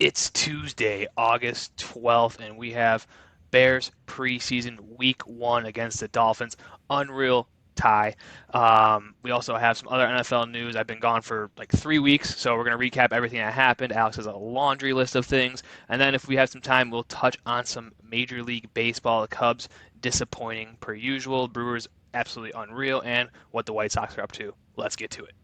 It's Tuesday, August 12th, and we have Bears preseason week one against the Dolphins. Unreal tie. We also have some other NFL news. I've been gone for like 3 weeks, so we're going to recap everything that happened. Alex has a laundry list of things. And then if we have some time, we'll touch on some Major League Baseball. The Cubs disappointing per usual. Brewers absolutely unreal. And what the White Sox are up to. Let's get to it.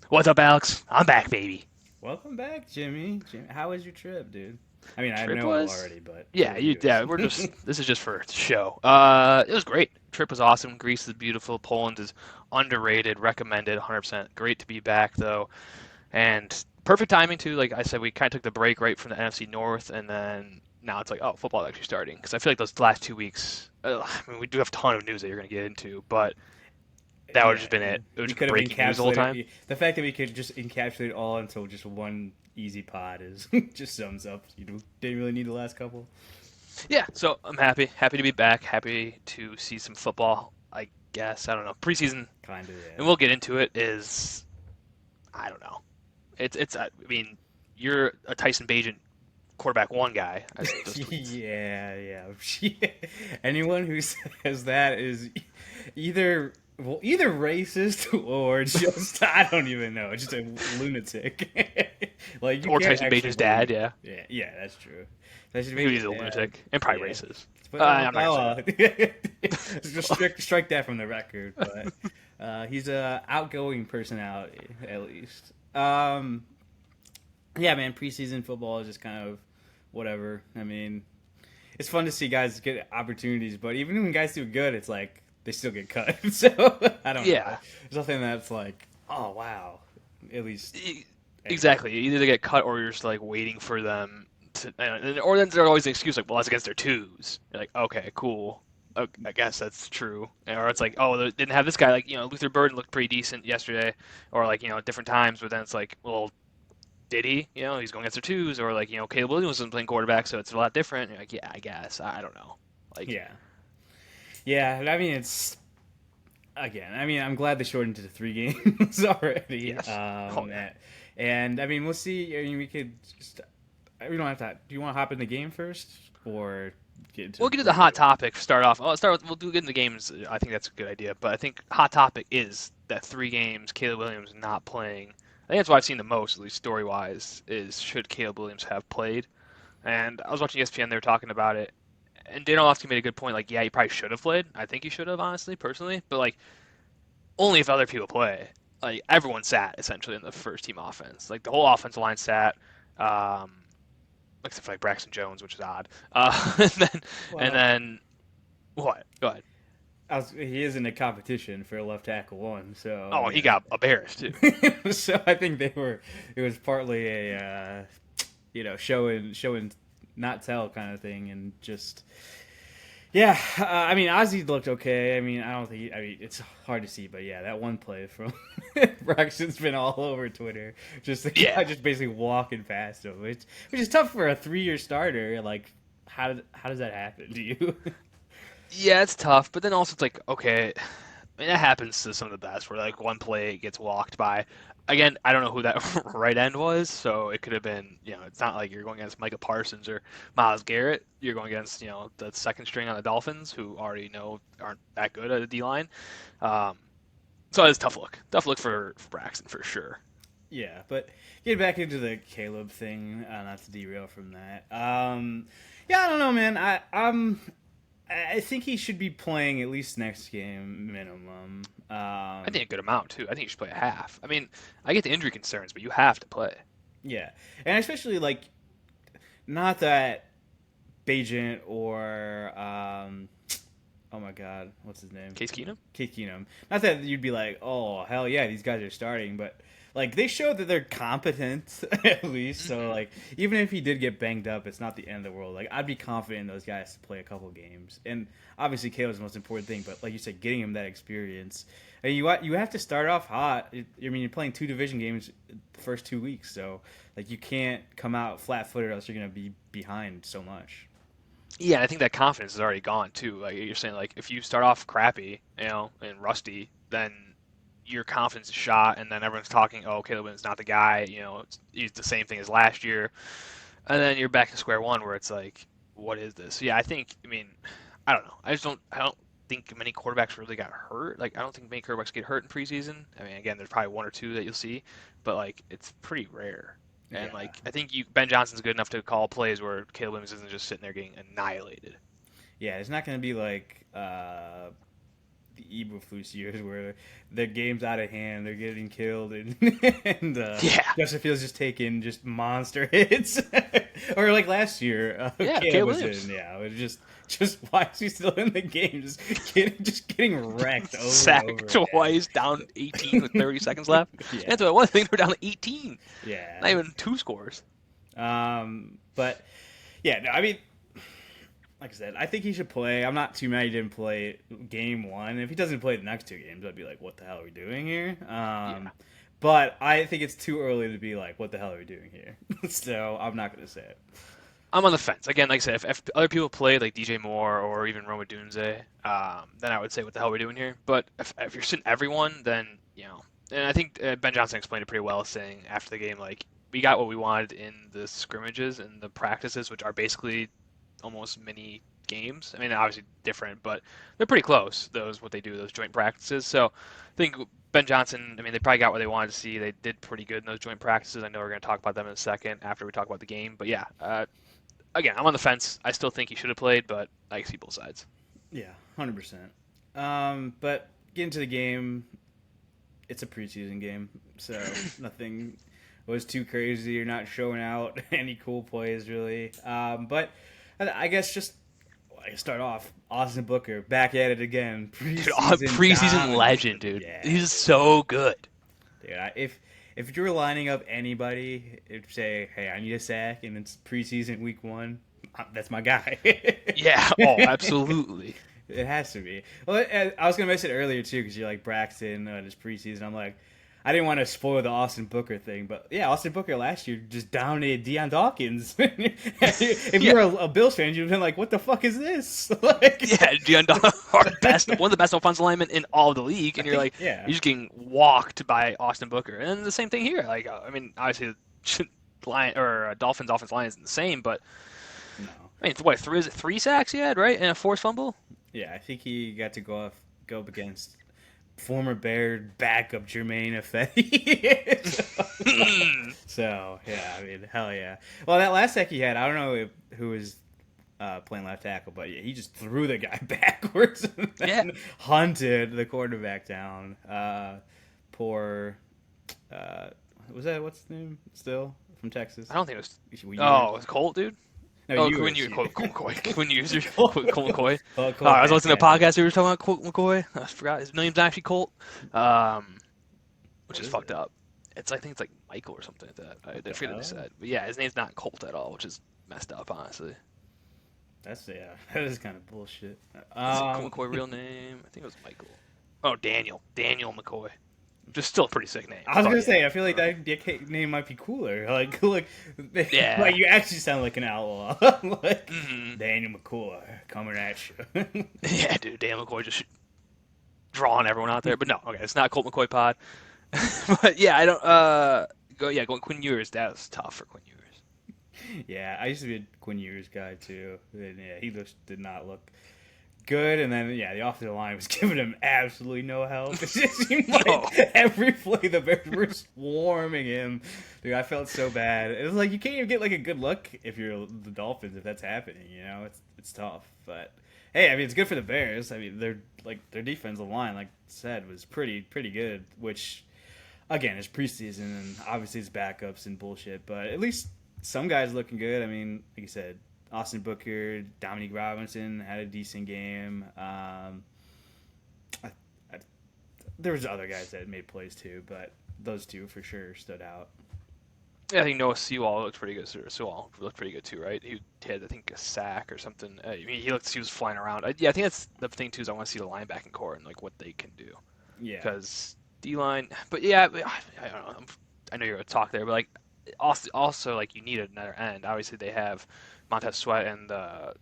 What's up, Alex? I'm back, baby. Welcome back, Jimmy. How was your trip, dude? I mean, I Trip know was already, but for Yeah, the yeah, viewers. we're just this is just for show. It was great. Trip was awesome. Greece is beautiful. Poland is underrated. Recommended 100%. Great to be back though, and perfect timing too. Like I said, we kind of took the break right from the NFC North, and then now it's like, oh, football actually starting. Because I feel like those last 2 weeks. I mean, we do have a ton of news that you're gonna get into, but that would have Yeah, just been it. It would we just been could have breaking news the whole time. encapsulated the fact that we could just encapsulate it all into just one easy pod is just sums up. Didn't really need the last couple. Yeah, so I'm happy to be back. Happy to see some football. I guess I don't know preseason, Kind of, and we'll get into it. Is I don't know. It's. I mean, you're a Tyson Bagent quarterback one guy. I see those tweets. yeah. Anyone who says that is either racist or just I don't even know, just a lunatic. Like you Or can't Tyson actually Bagent's dad. believe. Yeah, Yeah, that's true. That should be maybe he's his a dad. lunatic and probably Yeah. racist. But I'm not gonna say just strike that from the record. But he's a outgoing personality, at least. Yeah, man. Preseason football is just kind of whatever. I mean, it's fun to see guys get opportunities, but even when guys do good, it's like they still get cut. So I don't know. that. There's nothing that's like, oh wow, at least Yeah, anyway. exactly. Either they get cut or you're just like waiting for them to, or then there's always an excuse like, well, that's against their twos. You're like, okay, cool. I guess that's true. Or it's like, oh, they didn't have this guy. Like, Luther Burden looked pretty decent yesterday, or like, at different times. But then it's like, well, did he? He's going against their twos, or like, Caleb Williams was playing quarterback, so it's a lot different. You're like, yeah, I guess. I don't know. Like, Yeah, yeah. I mean, it's again. I mean, I'm glad they shortened it to 3 games already. yes. Oh yeah. And I mean, we'll see. I mean, we could. We don't have to. Do you want to hop in the game first, or get into We'll the get to the hot preview? topic. Start off. We'll do get into the games. I think that's a good idea. But I think hot topic is that 3 games Caleb Williams not playing. I think that's what I've seen the most, at least story wise, is should Caleb Williams have played. And I was watching ESPN. They were talking about it, and Dan Orlovsky made a good point. Like, yeah, he probably should have played. I think he should have, honestly, personally. But like, only if other people play. Like, everyone sat essentially in the first team offense. Like, the whole offensive line sat. Um, Except for like Braxton Jones, which is odd. And then and Well, then what? Go ahead. he is in a competition for left tackle one, so I Oh, he mean, got embarrassed too. so I think they were. It was partly a showing not tell kind of thing, and just yeah. I mean, Ozzy looked okay. I mean, I don't think. I mean, it's hard to see, but yeah, that one play from Braxton's been all over Twitter. Just the guy Yeah, just basically walking past him, which is tough for a 3-year starter. Like, how does that happen to you? yeah, it's tough. But then also it's like, okay, I mean that happens to some of the best, where like one play gets walked by. Again, I don't know who that right end was, so it could have been. It's not like you're going against Micah Parsons or Miles Garrett. You're going against the second string on the Dolphins, who already aren't that good at the D line. Um, so it's tough look. Tough look for Braxton for sure. Yeah, but getting back into the Caleb thing, not to derail from that. Yeah, I don't know, man. I think he should be playing at least next game minimum. I think a good amount too. I think you should play a half. I mean, I get the injury concerns, but you have to play. Yeah, and especially like not that Bajent or oh my God, what's his name? Case Keenum? Kate Keenum. Not that you'd be like, oh hell yeah, these guys are starting, but like they showed that they're competent at least. So Hmm. like even if he did get banged up, it's not the end of the world. Like I'd be confident in those guys to play a couple games. And obviously Caleb's the most important thing, but like you said, getting him that experience. And you have to start off hot. I mean, you're playing 2 division games the first 2 weeks, so like you can't come out flat-footed, or else you're gonna be behind so much. Yeah, I think that confidence is already gone too. Like you're saying, like if you start off crappy, and rusty, then your confidence is shot, and then everyone's talking, oh, Caleb Williams is not the guy. He's the same thing as last year, and then you're back to square one where it's like, what is this? Yeah, I think. I mean, I don't know. I don't think many quarterbacks really got hurt. Like I don't think many quarterbacks get hurt in preseason. I mean, again, there's probably one or two that you'll see, but like it's pretty rare. And Yeah, like I think Ben Johnson's good enough to call plays where Caleb Williams isn't just sitting there getting annihilated. yeah. It's not gonna be like the Eberflus years where their game's out of hand, they're getting killed, and Yeah, Justin Fields just taking just monster hits, or like last year, yeah, Caleb Caleb was Williams in. Yeah, it was just why is he still in the game? Just getting wrecked over and sacked over again. twice, down 18 with 30 seconds left. Yeah, That's what it was. I think they were down 18, not yeah. even two scores. But yeah, no, I mean, like I said, I think he should play. I'm not too mad he didn't play game one. If he doesn't play the next 2 games, I'd be like, what the hell are we doing here? Yeah, But I think it's too early to be like, what the hell are we doing here? So I'm not going to say it. I'm on the fence. Again, like I said, if other people played like DJ Moore or even Roma Dunze, then I would say, what the hell are we doing here? But if you're sitting everyone, then, and I think Ben Johnson explained it pretty well, saying after the game, like, we got what we wanted in the scrimmages and the practices, which are basically almost mini games. I mean, obviously different, but they're pretty close. What they do, those joint practices. So I think Ben Johnson. I mean, they probably got what they wanted to see. They did pretty good in those joint practices. I know we're going to talk about them in a second after we talk about the game. But yeah, again, I'm on the fence. I still think he should have played, but I see both sides. Yeah, 100%. But getting to the game, it's a preseason game, so nothing was too crazy. You're not showing out any cool plays really. But I guess just start off. Austin Booker back at it again. Dude, Preseason preseason legend, domination. dude. Yeah, He's so good. dude. If you were lining up anybody, if say, hey, I need a sack, and it's preseason week one, that's my guy. Yeah. Oh, absolutely. It has to be. Well, I was gonna mention it earlier too, because you're like Braxton this preseason. I'm like, I didn't want to spoil the Austin Booker thing, but yeah, Austin Booker last year just dominated Deion Dawkins. If Yeah. you're a Bills fan, you've been like, what the fuck is this? Like, Yeah, one of the best offensive linemen in all of the league, and you're like, yeah, you're just getting walked by Austin Booker, and then the same thing here. Like, I mean, obviously, Dolphins offensive line isn't the same, but no, I mean, what is it 3 sacks he had, right, and a forced fumble? yeah, I think he got to go up against former Bear backup Jermaine Ifedi. So yeah, I mean, hell yeah. Well, that last sack he had, I don't know who was playing left tackle, but yeah, he just threw the guy backwards and Yeah. then hunted the quarterback down. Poor, was that what's his name still from Texas? I don't think it was. We Oh, it was Colt, dude. no, Oh, you Quinn, were- Colt McCoy. Quinn Ewers, Colt McCoy. Oh, Oh, I was listening to a fantastic. podcast. They were talking about Colt McCoy. I forgot his name's actually Colt, which What is is fucked it? up. I think it's like Michael or something like that. I forget what hell? they said. But yeah, his name's not Colt at all, which is messed up, honestly. That's yeah, that is kind of bullshit. Is it Colt McCoy real name? I think it was Michael. Oh, Daniel McCoy. Just still a pretty sick name. I was But gonna yeah. say, I feel like that name might be cooler. Like, Yeah. like you actually sound like an outlaw. Like Mhm. Daniel McCoy coming at you. Yeah, dude, Daniel McCoy just drawing everyone out there. But no, okay, it's not Colt McCoy pod. But yeah, I don't. Going Quinn Ewers. That was tough for Quinn Ewers. Yeah, I used to be a Quinn Ewers guy too. And yeah, he just did not look good. And then yeah, the offensive line was giving him absolutely no help. It just seemed like No. every play the Bears were swarming him. Dude, I felt so bad. It was like you can't even get like a good look if you're the Dolphins if that's happening. You know, it's tough. But hey, I mean, it's good for the Bears. I mean, their defensive line, like I said, was pretty good. Which again, it's preseason and obviously it's backups and bullshit. But at least some guys looking good. I mean, like you said, Austin Booker, Dominique Robinson had a decent game. There was other guys that made plays too, but those two for sure stood out. Yeah, I think Noah Sewell looked pretty good. Sewell looked pretty good too, right? He had, I think, a sack or something. I mean, he was flying around. Yeah, I think that's the thing too. Is I want to see the linebacking core and like what they can do. Yeah. because D-line. But yeah, I don't know. I know you're gonna talk there, but like also like you need another end. Obviously they have Montez Sweat and the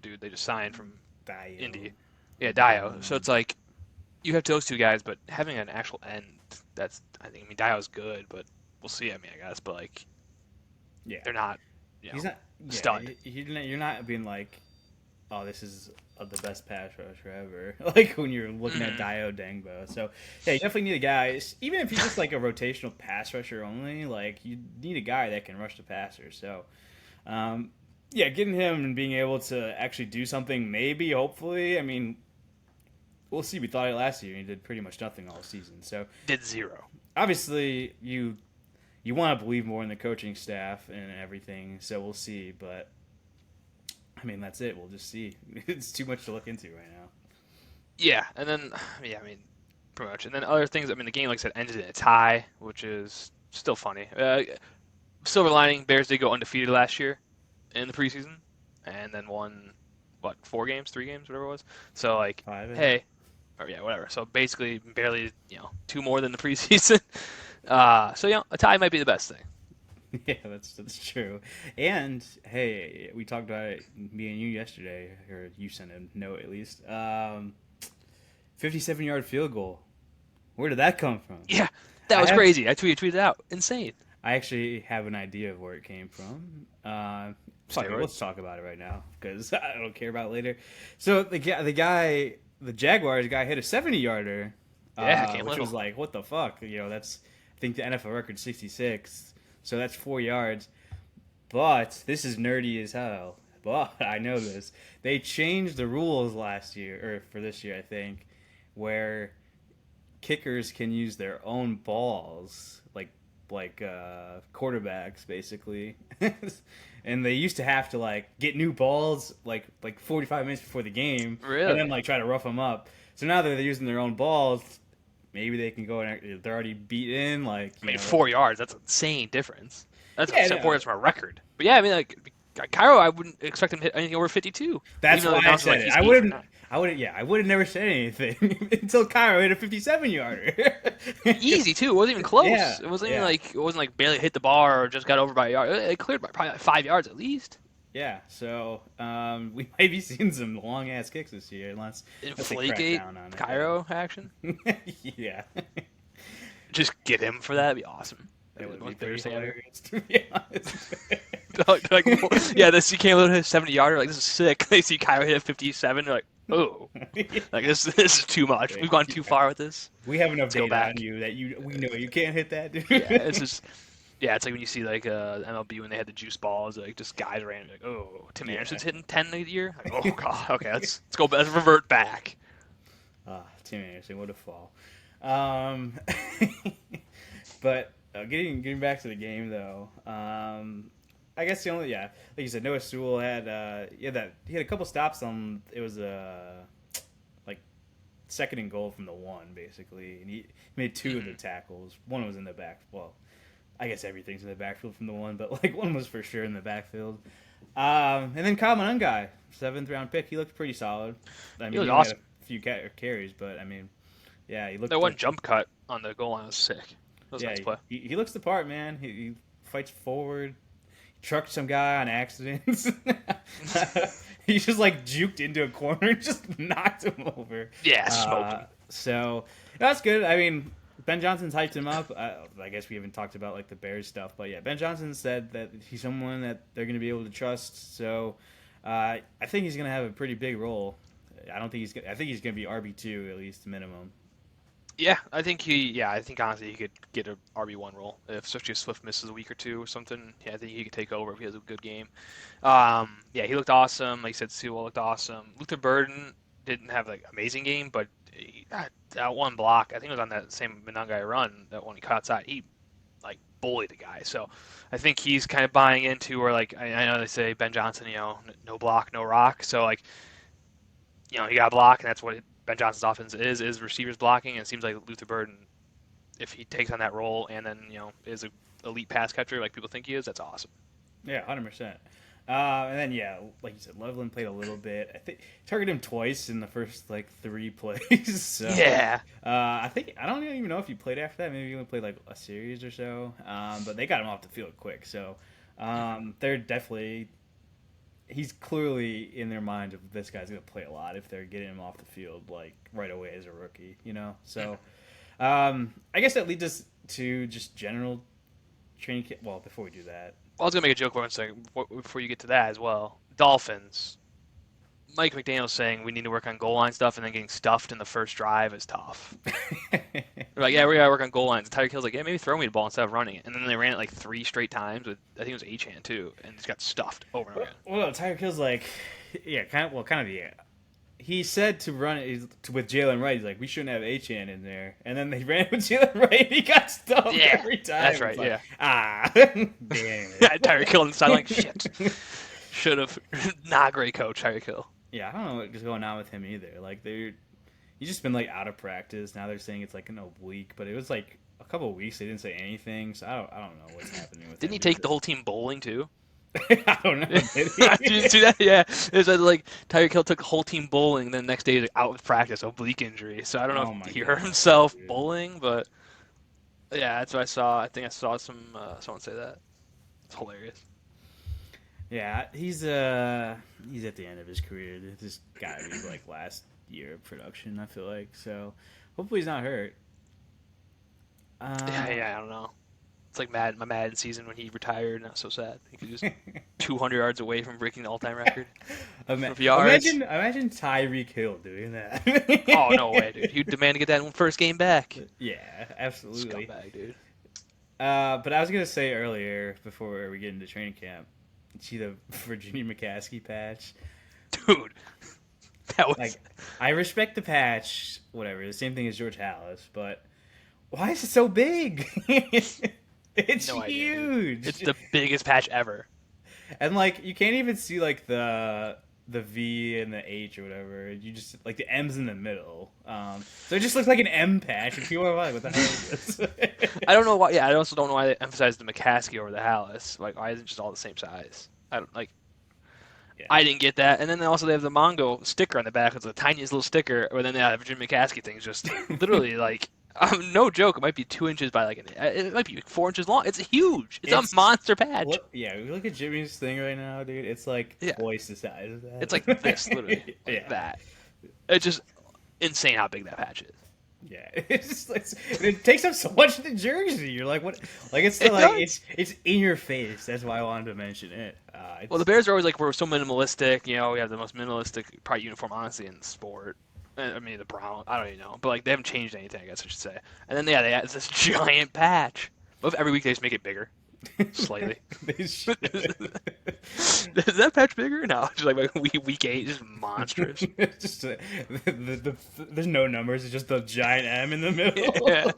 dude they just signed from Dio. Indy. Yeah, Dio. So it's like you have those two guys, but having an actual end, that's I mean Dio's good, but we'll see. I mean, I guess, but like Yeah. they're not, He's not. Yeah. stud. You're not being like, oh, this is the best pass rusher ever. Like when you're looking at Mm-hmm. Dio Dangbo. So yeah, you definitely need a guy. Even if he's just like a rotational pass rusher only, like you need a guy that can rush the passer. So um, yeah, getting him and being able to actually do something, maybe, hopefully. I mean, we'll see. We thought it last year, and he did pretty much nothing all season. So Did zero. obviously, you want to believe more in the coaching staff and everything. So we'll see. But I mean, that's it. We'll just see. It's too much to look into right now. Yeah, and then yeah, I mean, pretty much. And then other things. I mean, the game, like I said, ended in a tie, which is still funny. Silver lining: Bears did go undefeated last year in the preseason, and then won what 4 games, 3 games, whatever it was. So like, Five, I think. hey, or yeah, whatever. So basically, barely 2 more than the preseason. So a tie might be the best thing. Yeah, that's true. And hey, we talked about it, me and you yesterday, or you sent a note at least. 57-yard field goal. Where did that come from? Yeah, that I was have crazy. I tweeted it out. Insane. I actually have an idea of where it came from. Fuck it, let's Steroids. talk about it right now because I don't care about it later. So the Jaguars guy hit a 70-yarder, Yeah, came which little. was like, what the fuck? That's I think the NFL record 66, so that's 4 yards. But this is nerdy as hell. But I know this. They changed the rules last year, or for this year, I think, where kickers can use their own balls, like quarterbacks, basically. And they used to have to like get new balls like 45 minutes before the game, and then Really? like try to rough them up. So now that they're using their own balls, maybe they can go and they're already beat in, like I mean, 4 yards. That's an insane difference. That's yeah, a 4 yards no, from a record. But yeah, I mean, like Cairo, I wouldn't expect him to hit anything over 52. that's Even though why the I announcer's said like it. he's 8 for 9. I would have never said anything until Cairo hit a 57-yarder. Easy too. It wasn't even Yeah, close. It wasn't even yeah, like barely hit the bar or just got over by a yard. It cleared by probably like 5 yards at least. yeah. So we might be seeing some long ass kicks this year, unless they crack Inflategate down on it. Cairo action. Yeah. Just get him for that. That'd be awesome. That would be Like pretty Thursday nighter. hilarious, to be honest. Like, yeah, this you can't hit a 70 yarder. Like this is sick. They see Cairo hit a 57. They're like, oh, like this is too much. We've gone too far with this. We have enough Let's go data on back. you that we know you can't hit that, dude. Yeah, it's just yeah, it's like when you see like MLB when they had the juice balls, like just guys ran like, oh, Tim Yeah. Anderson's hitting 10 a year. Like, oh god, okay, let's go. Let's revert back. Tim Anderson, what a fall. Um, but getting back to the game though, I guess the only like you said, Noah Sewell had he had a couple stops on it was like second and goal from the one basically, and he made two of the Mhm. tackles. One was in the back. Well, I guess everything's in the backfield from the one, but like one was for sure in the backfield. And then Kyle Monangai, 7th round pick. He looked pretty solid. I He mean, was he only had awesome. a few carries, but I mean, yeah, he That looked. one jump cut on the goal line was sick. That was a Yeah, nice play. he looks the part, man. He fights forward. He trucked some guy on accident. He just like juked into a corner and just knocked him over. Yeah, smoked him. So that's good. I mean, Ben Johnson's hyped him up. I guess we haven't talked about like the Bears stuff, but yeah, Ben Johnson said that he's someone that they're going to be able to trust. So I think he's going to have a pretty big role. I don't think he's. I think he's going to be RB2 at least minimum. Yeah, I think I think honestly he could get a RB1 role if especially if Swift misses a week or two or something. Yeah, I think he could take over if he has a good game. Yeah, he looked awesome. Like I said, Sewell looked awesome. Luther Burden didn't have like amazing game, but that one block, I think it was on that same Monangai run, that one he caught outside. He like bullied the guy. So I think he's kind of buying into where like I know they say Ben Johnson, no block, no rock. So like he got block, and that's what Ben Johnson's offense is receivers blocking. And it seems like Luther Burden, if he takes on that role and then is a elite pass catcher like people think he is, that's awesome. Yeah, 100%. And then yeah, like you said, Loveland played a little bit. I think targeted him twice in the first like 3 plays. So Yeah. I think I don't even know if he played after that. Maybe he only played like a series or so. But they got him off the field quick. So they're definitely he's clearly in their mind of this guy's gonna play a lot if they're getting him off the field like right away as a rookie. So I guess that leads us to just general training. Well, before we do that. I was gonna make a joke for one second before you get to that as well. Dolphins. Mike McDaniel's saying we need to work on goal line stuff, and then getting stuffed in the first drive is tough. They're like, yeah, we gotta work on goal lines. And Tyreek Hill's like, yeah, maybe throw me the ball instead of running it. And then they ran it like 3 straight times with, I think it was Achan too, and just got stuffed over and over again. Well, Tyreek Hill's like, yeah, kind of, yeah. He said to run it with Jalen Wright. He's like, we shouldn't have Achan in there. And then they ran with Jalen Wright. And he got stuffed Yeah, every time. that's right. Like, yeah, damn yeah. it. Tyreek Hill on the sideline, like, shit. Should have. Not great coach, Tyreek Hill. Yeah, I don't know what's going on with him either. Like he's just been like out of practice. Now they're saying it's like in a week, but it was like a couple of weeks. They didn't say anything, so I don't know what's happening with him. Didn't he take the whole team bowling too? I don't know. Did Did you see that? Yeah. It was like Tyreek Hill took the whole team bowling, then the next day he's like, out with practice, oblique injury. So I don't know if he hurt himself bowling, but yeah, that's what I saw. I think I saw someone say that. It's hilarious. Yeah, he's at the end of his career. This got to be like last year of production. I feel like so. Hopefully he's not hurt. Yeah, I don't know. It's like my Madden season when he retired. Not so sad. He could just 200 yards away from breaking the all-time record for yards. Imagine Tyreek Hill doing that. Oh no way, dude! He'd demand to get that first game back. Yeah, absolutely. Scumbag, dude. But I was gonna say earlier before we get into training camp, see the Virginia McCaskey patch, dude. That was like I respect the patch, whatever. The same thing as George Hallis, but why is it so big? It's no huge. Idea, it's the biggest patch ever. And like you can't even see like the V and the H or whatever. You just like the M's in the middle. So it just looks like an M patch. And people are like, "What the hell is this?" I don't know why. Yeah, I also don't know why they emphasized the McCaskey over the Hallis. Like, why isn't it just all the same size? I don't like. Yeah. I didn't get that. And then also they have the Mongo sticker on the back. It's the tiniest little sticker. But then they have Virginia McCaskey things just literally like. No joke. It might be 2 inches by it might be 4 inches long. It's huge. It's a monster patch. Look at Jimmy's thing right now, dude. It's like twice the size of that. It's like this, literally. Like that. It's just insane how big that patch is. Yeah, it takes up so much of the jersey. You're like, what? Like it's it's in your face. That's why I wanted to mention it. Well, the Bears are always like we're so minimalistic. You know, we have the most minimalistic probably uniform honestly in sport. I mean, the brown, I don't even know. But, like, they haven't changed anything, I guess I should say. And then, yeah, they have this giant patch. What if every week they just make it bigger? Slightly. Is that patch bigger? No, just like week 8, just monstrous. Just there's no numbers. It's just the giant M in the middle. Yeah.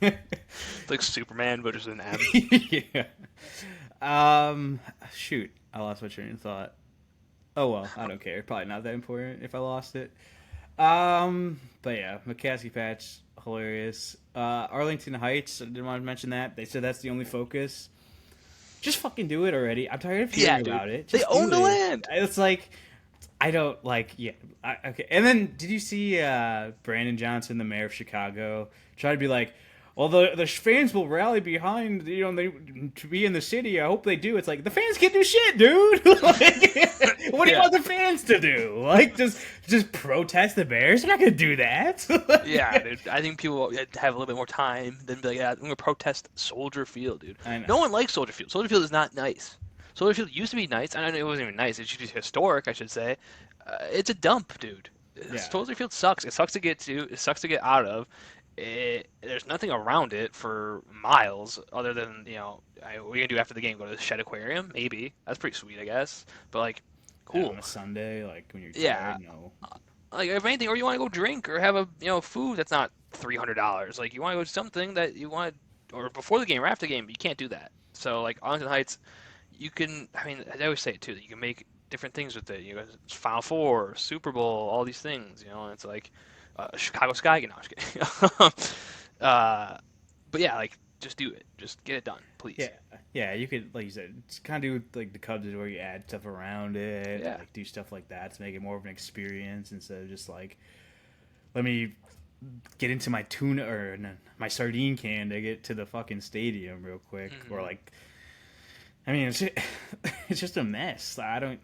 It's like Superman, but just an M. Yeah. Shoot. I lost my train of thought. Oh, well, I don't care. Probably not that important if I lost it. But yeah, McCaskey patch, hilarious. Arlington Heights, I didn't want to mention that. They said that's the only focus. Just fucking do it already. I'm tired of hearing about it. Just they own the land. It's like, I don't like, yeah. Okay. And then, did you see Brandon Johnson, the mayor of Chicago, try to be like, well, the fans will rally behind, to be in the city. I hope they do. It's like, the fans can't do shit, dude. Like, what do you want the fans to do? Like, just protest the Bears? They're not going to do that. Yeah, dude. I think people have a little bit more time than be like, yeah, I'm going to protest Soldier Field, dude. I know. No one likes Soldier Field. Soldier Field is not nice. Soldier Field used to be nice. I don't know, it wasn't even nice. It should be historic, I should say. It's a dump, dude. Yeah. Soldier Field sucks. It sucks to get to. It sucks to get out of. There's nothing around it for miles other than, what are you going to do after the game? Go to the Shed Aquarium? Maybe. That's pretty sweet, I guess. But, like, cool. On a Sunday, like, when you're tired, no. Like, if anything, or you want to go drink or have a, food that's not $300. Like, you want to go to something that you want, or before the game or after the game, but you can't do that. So, like, Arlington Heights, you can, I mean, I always say it, too, that you can make different things with it. You know, Final Four, Super Bowl, all these things, and it's like, Chicago Sky, no, I'm just kidding. But yeah, like just do it. Just get it done, Yeah, please. yeah. You could, like you said, kind of do like the Cubs is where you add stuff around it, Yeah. like do stuff like that to make it more of an experience instead of just like let me get into my tuna or my sardine can to get to the fucking stadium real quick, or Hmm. like I mean, it's just a mess. I don't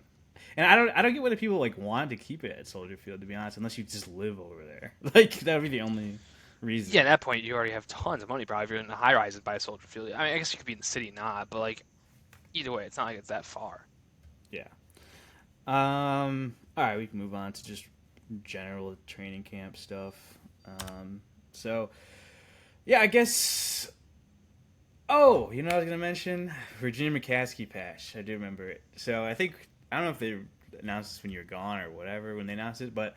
get why the people like want to keep it at Soldier Field. To be honest, unless you just live over there, like that would be the only reason. Yeah, at that point, you already have tons of money, probably, if you're in the high rises by Soldier Field. I mean, I guess you could be in the city, not, but, like, either way, it's not like it's that far. Yeah. All right, we can move on to just general training camp stuff. So yeah, I guess. Oh, you know what I was gonna mention Virginia McCaskey patch. I do remember it. So I don't know if they announced this when you were gone or whatever when they announced it, but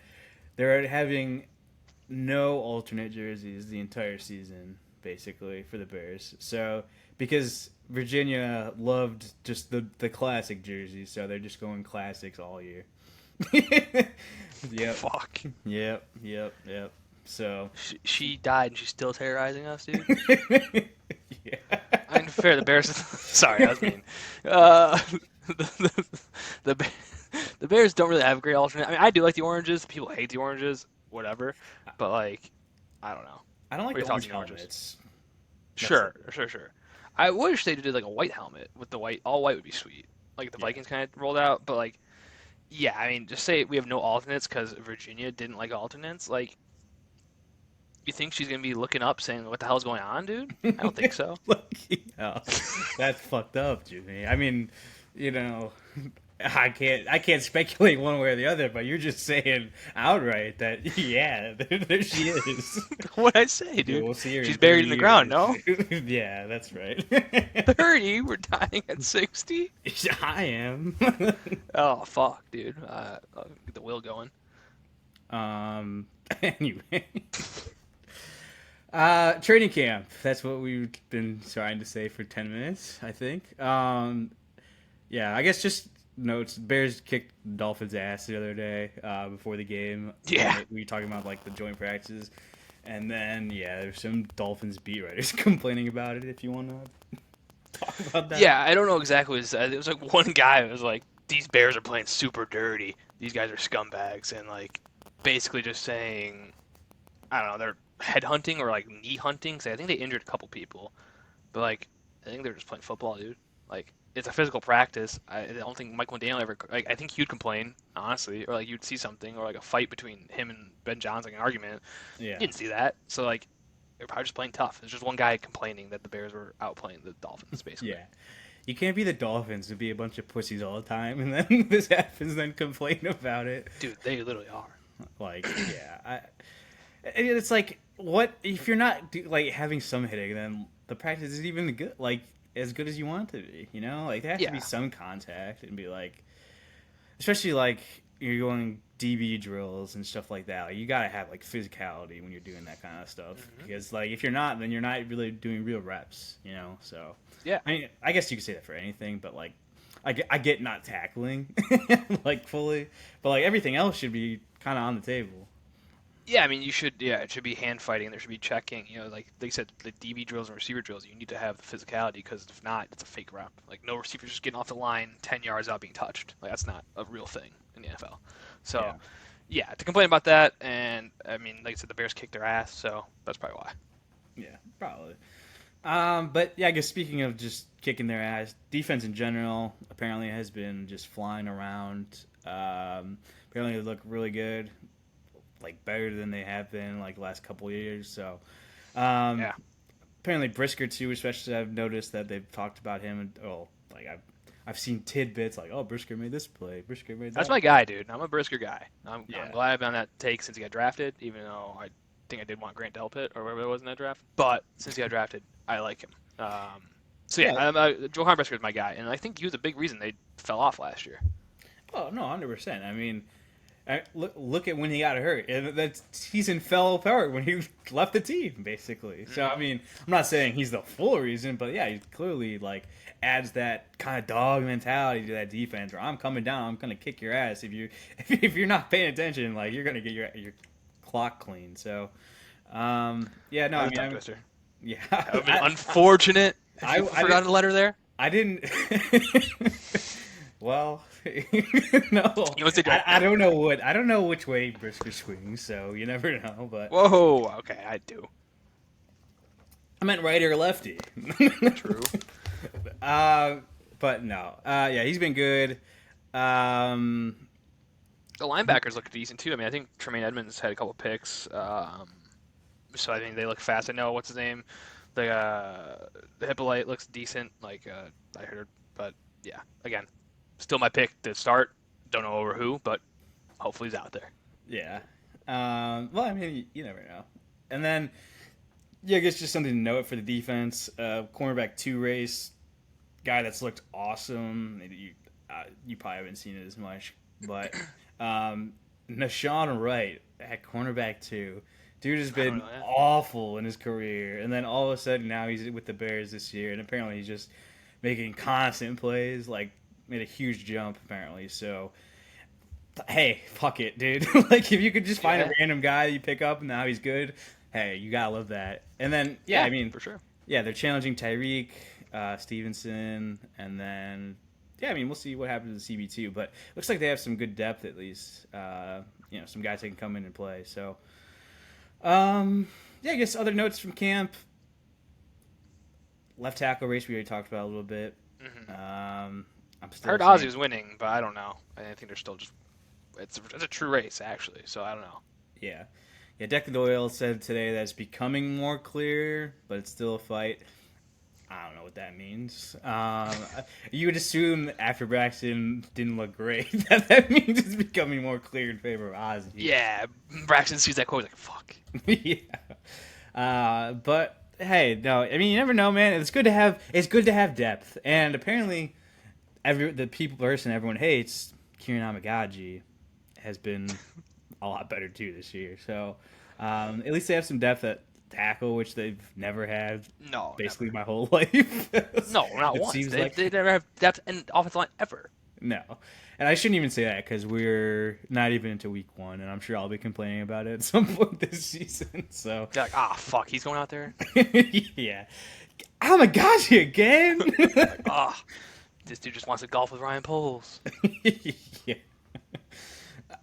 they're having no alternate jerseys the entire season, basically, for the Bears. So because Virginia loved just the classic jerseys, so they're just going classics all year. Yep, Fuck. yep. So She died and she's still terrorizing us, dude. yeah, I mean, fair, the Bears. Sorry, I was mean. Uh, the, the, Ba- the Bears don't really have a great alternate. I mean, I do like the oranges. People hate the oranges, whatever. But, like, I don't know. I don't What like are the your thoughts orange on the oranges? helmets. That's it. Sure. I wish they did like a white helmet with the white. All white would be sweet. Like the Yeah. Vikings kind of rolled out, but like, yeah, I mean, just say we have no alternates because Virginia didn't like alternates. Like, you think she's gonna be looking up saying, "What the hell's going on, dude?" I don't think so. Like, yeah, that's fucked up, Jimmy. I mean, you know, I can't speculate one way or the other, but you're just saying outright that yeah, there she is. What I say, Yeah, dude? we'll see her She's in buried 30 in the ground. years. No, Yeah, that's right. 30. We're dying at 60. I am. Oh fuck, dude. I'll get the wheel going. Anyway. Training camp. That's what we've been trying to say for 10 minutes, I think. Yeah, I guess just notes. Bears kicked Dolphins' ass the other day before the game. Yeah. We were talking about like the joint practices, and then yeah, there's some Dolphins beat writers complaining about it. If you want to talk about that, Yeah, I don't know exactly what it said. It was like one guy was like, "These Bears are playing super dirty. These guys are scumbags," and like basically just saying, I don't know, they're headhunting or like knee hunting. So I think they injured a couple people, but like I think they're just playing football, dude. Like it's a physical practice. I don't think Mike McDaniel ever. Like I think he'd complain honestly, or like you'd see something, or like a fight between him and Ben Johnson, like an argument. yeah, You didn't see that, so like they're probably just playing tough. There's just one guy complaining that the Bears were outplaying the Dolphins, basically. yeah. You can't be the Dolphins and be a bunch of pussies all the time, and then this happens, then complain about it. Dude, they literally are. Like, yeah, it's like, what if you're not like having some hitting, then the practice isn't even good, like as good as you want it to be. You know, like there has to be Yeah. some contact and be like, especially like you're going DB drills and stuff like that. Like, you gotta have like physicality when you're doing that kind of stuff Hmm. because like if you're not, then you're not really doing real reps. You know, so Yeah. I mean, I guess you could say that for anything, but like I get not tackling like fully, but like everything else should be kind of on the table. Yeah, I mean, you should. Yeah, it should be hand fighting. There should be checking. You know, like they said, the DB drills and receiver drills. You need to have the physicality because if not, it's a fake rep. Like no receiver's just getting off the line 10 yards out being touched. Like that's not a real thing in the NFL. Yeah, So yeah, to complain about that, and I mean, like I said, the Bears kicked their ass, so that's probably why. yeah, probably. But yeah, I guess speaking of just kicking their ass, defense in general apparently has been just flying around. Apparently they look really good, like better than they have been like the last couple of years. So um, Yeah, apparently Brisker too, especially I've noticed that they've talked about him. And, oh, like I've seen tidbits like, oh, Brisker made this play, Brisker made that's that. my guy, dude. I'm a Brisker guy. I'm Yeah, glad I've been on that take since he got drafted, even though I think I did want Grant Delpit or whatever it was in that draft. But since he got drafted, I like him. So yeah, yeah. Joe Brisker is my guy, and I think he was a big reason they fell off last year. Oh no, 100%. I mean, look at when he got hurt. And that season fell apart when he left the team, basically. So I mean, I'm not saying he's the full reason, but yeah, he clearly like adds that kind of dog mentality to that defense. Where I'm coming down, I'm gonna kick your ass if you if you're not paying attention. Like you're gonna get your clock clean. So yeah, no, I That's a mean, tongue twister. Yeah, That would have been unfortunate if you I forgot a letter there. I didn't. Well, no, You must have I don't know what I don't know which way Brisker swings, so you never know. But Whoa, okay, I do. I meant righty or lefty. True. uh, but no, yeah, he's been good. Um, The linebackers look decent too. I mean, I think Tremaine Edmonds had a couple picks, so I think they look fast. I know what's his name, the Hippolyte looks decent. I heard, but yeah, again, still my pick to start. Don't know over who, but hopefully he's out there. yeah. Well, I mean, you never know. And then, yeah, I guess just something to note for the defense. Cornerback 2 race, guy that's looked awesome. You probably haven't seen it as much, but Nashawn Wright at cornerback 2. Dude has I don't been know. Yeah. awful in his career, and then all of a sudden now he's with the Bears this year, and apparently he's just making constant plays. Like made a huge jump apparently. So hey, fuck it, dude. Like if you could just find a Yeah. random guy that you pick up and now he's good, hey, you gotta love that. And then yeah, I Yeah, mean, for sure. yeah, they're challenging Tyreek, Stevenson, and then yeah, I mean we'll see what happens with CB2, but looks like they have some good depth at least. Some guys that can come in and play. So yeah, I guess other notes from camp. Left tackle race we already talked about a little bit. Hmm. I'm I still heard Ozzy saying, was winning, but I don't know. I think they're still just. It's a true race actually, so I don't know. yeah. Yeah, Declan Doyle said today that it's becoming more clear, but it's still a fight. I don't know what that means. You would assume after Braxton didn't look great that means it's becoming more clear in favor of Ozzy. Yeah, Braxton sees that quote, he's like, "Fuck." Yeah. But hey, no, I mean you never know, man. It's good to have depth, and apparently the person everyone hates, Kieran Amagaji, has been a lot better too this year. So at least they have some depth at tackle, which they've never had No, basically never. my whole life. No, not It once. seems They, like they never have depth in offensive line ever. no. And I shouldn't even say that because we're not even into week 1, and I'm sure I'll be complaining about it at some point this season. So They're like, ah, fuck, he's going out there. yeah. Oh my gosh, again. Like, ah, this dude just wants to golf with Ryan Poles. Yeah.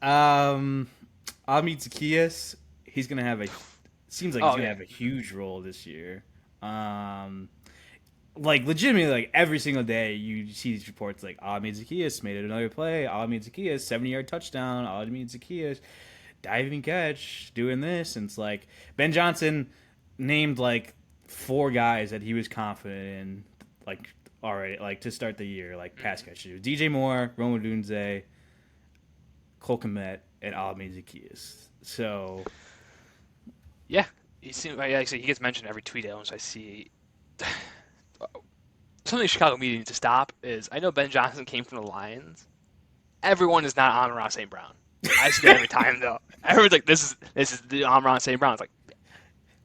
Um, Amit Zacchaeus, he's gonna have a. Seems like he's Oh gonna yeah, have a huge role this year. Like legitimately, like every single day you see these reports like Amit Zacchaeus made it another play. Amit Zacchaeus 70-yard touchdown. Amit Zacchaeus diving catch, doing this, and it's like Ben Johnson named like 4 guys that he was confident in, like already, like to start the year, like pass catchers: DJ Moore, Roma Dunze, Cole Kmet, and Amit Zacchaeus. So yeah. He seems like I say he gets mentioned every tweet I see. Something Chicago media needs to stop is I know Ben Johnson came from the Lions. Everyone is not Amon-Ra St. Brown. I see that every time though. Everyone's like, this is the Amon-Ra St. Brown. It's like,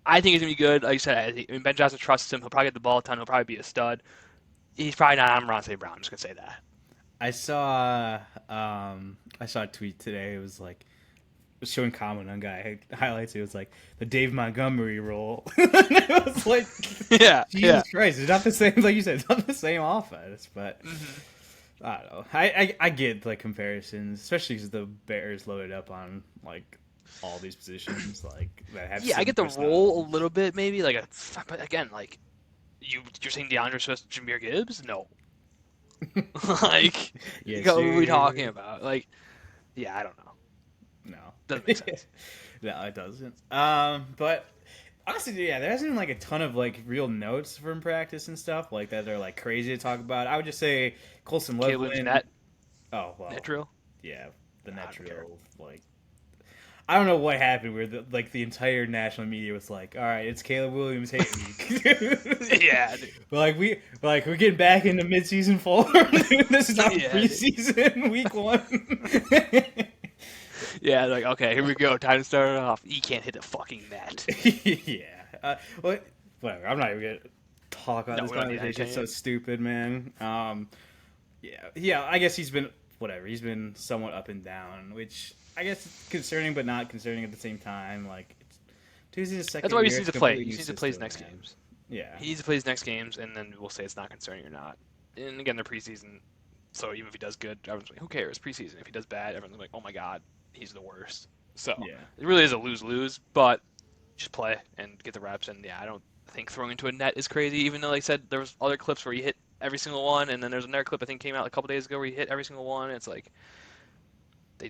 I think he's gonna be good. Like you said, I mean, Ben Johnson trusts him. He'll probably get the ball a ton. He'll probably be a stud. He's probably not Amon-Ra St. Brown. I'm just gonna say that. I saw a tweet today. It was like showing comment on guy highlights. It was like the Dave Montgomery role. And it was like, Yeah, Jesus Christ, it's not the same. Like you said, it's not the same offense. But I don't know. I get like comparisons, especially because the Bears loaded up on like all these positions like that have. Yeah, I get the role a little bit maybe but again like you're saying DeAndre Swift, Jahmyr Gibbs? No. Like, Yes, what are we sir. talking about? Like, yeah, I don't know. No, Doesn't make sense. no, it doesn't. But honestly, yeah, there hasn't been like a ton of like real notes from practice and stuff like that. They're like crazy to talk about. I would just say Colson Caleb's Loveland. net Oh well, net drill. yeah, the I net don't care. drill. Like, I don't know what happened where the entire national media was like, "All right, it's Caleb Williams hate week." Yeah, dude. we're getting back into midseason form. This is not Yeah, dude. preseason week 1. Yeah, like okay, here we go. Time to start it off. He can't hit the fucking net. Yeah. Whatever. I'm not even gonna talk about No, this we don't need conversation. It's so anything. stupid, man. Yeah. I guess he's been whatever. He's been somewhat up and down, which I guess is concerning, but not concerning at the same time. Like, Tuesday's his That's second why he year. just It's needs a to play. completely He new just needs to play his system, next man. games. Yeah. He needs to play his next games, and then we'll say it's not concerning or not. And again, they're preseason, so even if he does good, everyone's like, who cares? Preseason. If he does bad, everyone's like, oh my god, he's the worst. So Yeah. it really is a lose-lose, but just play and get the reps. And yeah, I don't think throwing into a net is crazy, even though like I said there was other clips where he hit every single one, and then there's another clip I think came out a couple days ago where he hit every single one. And it's like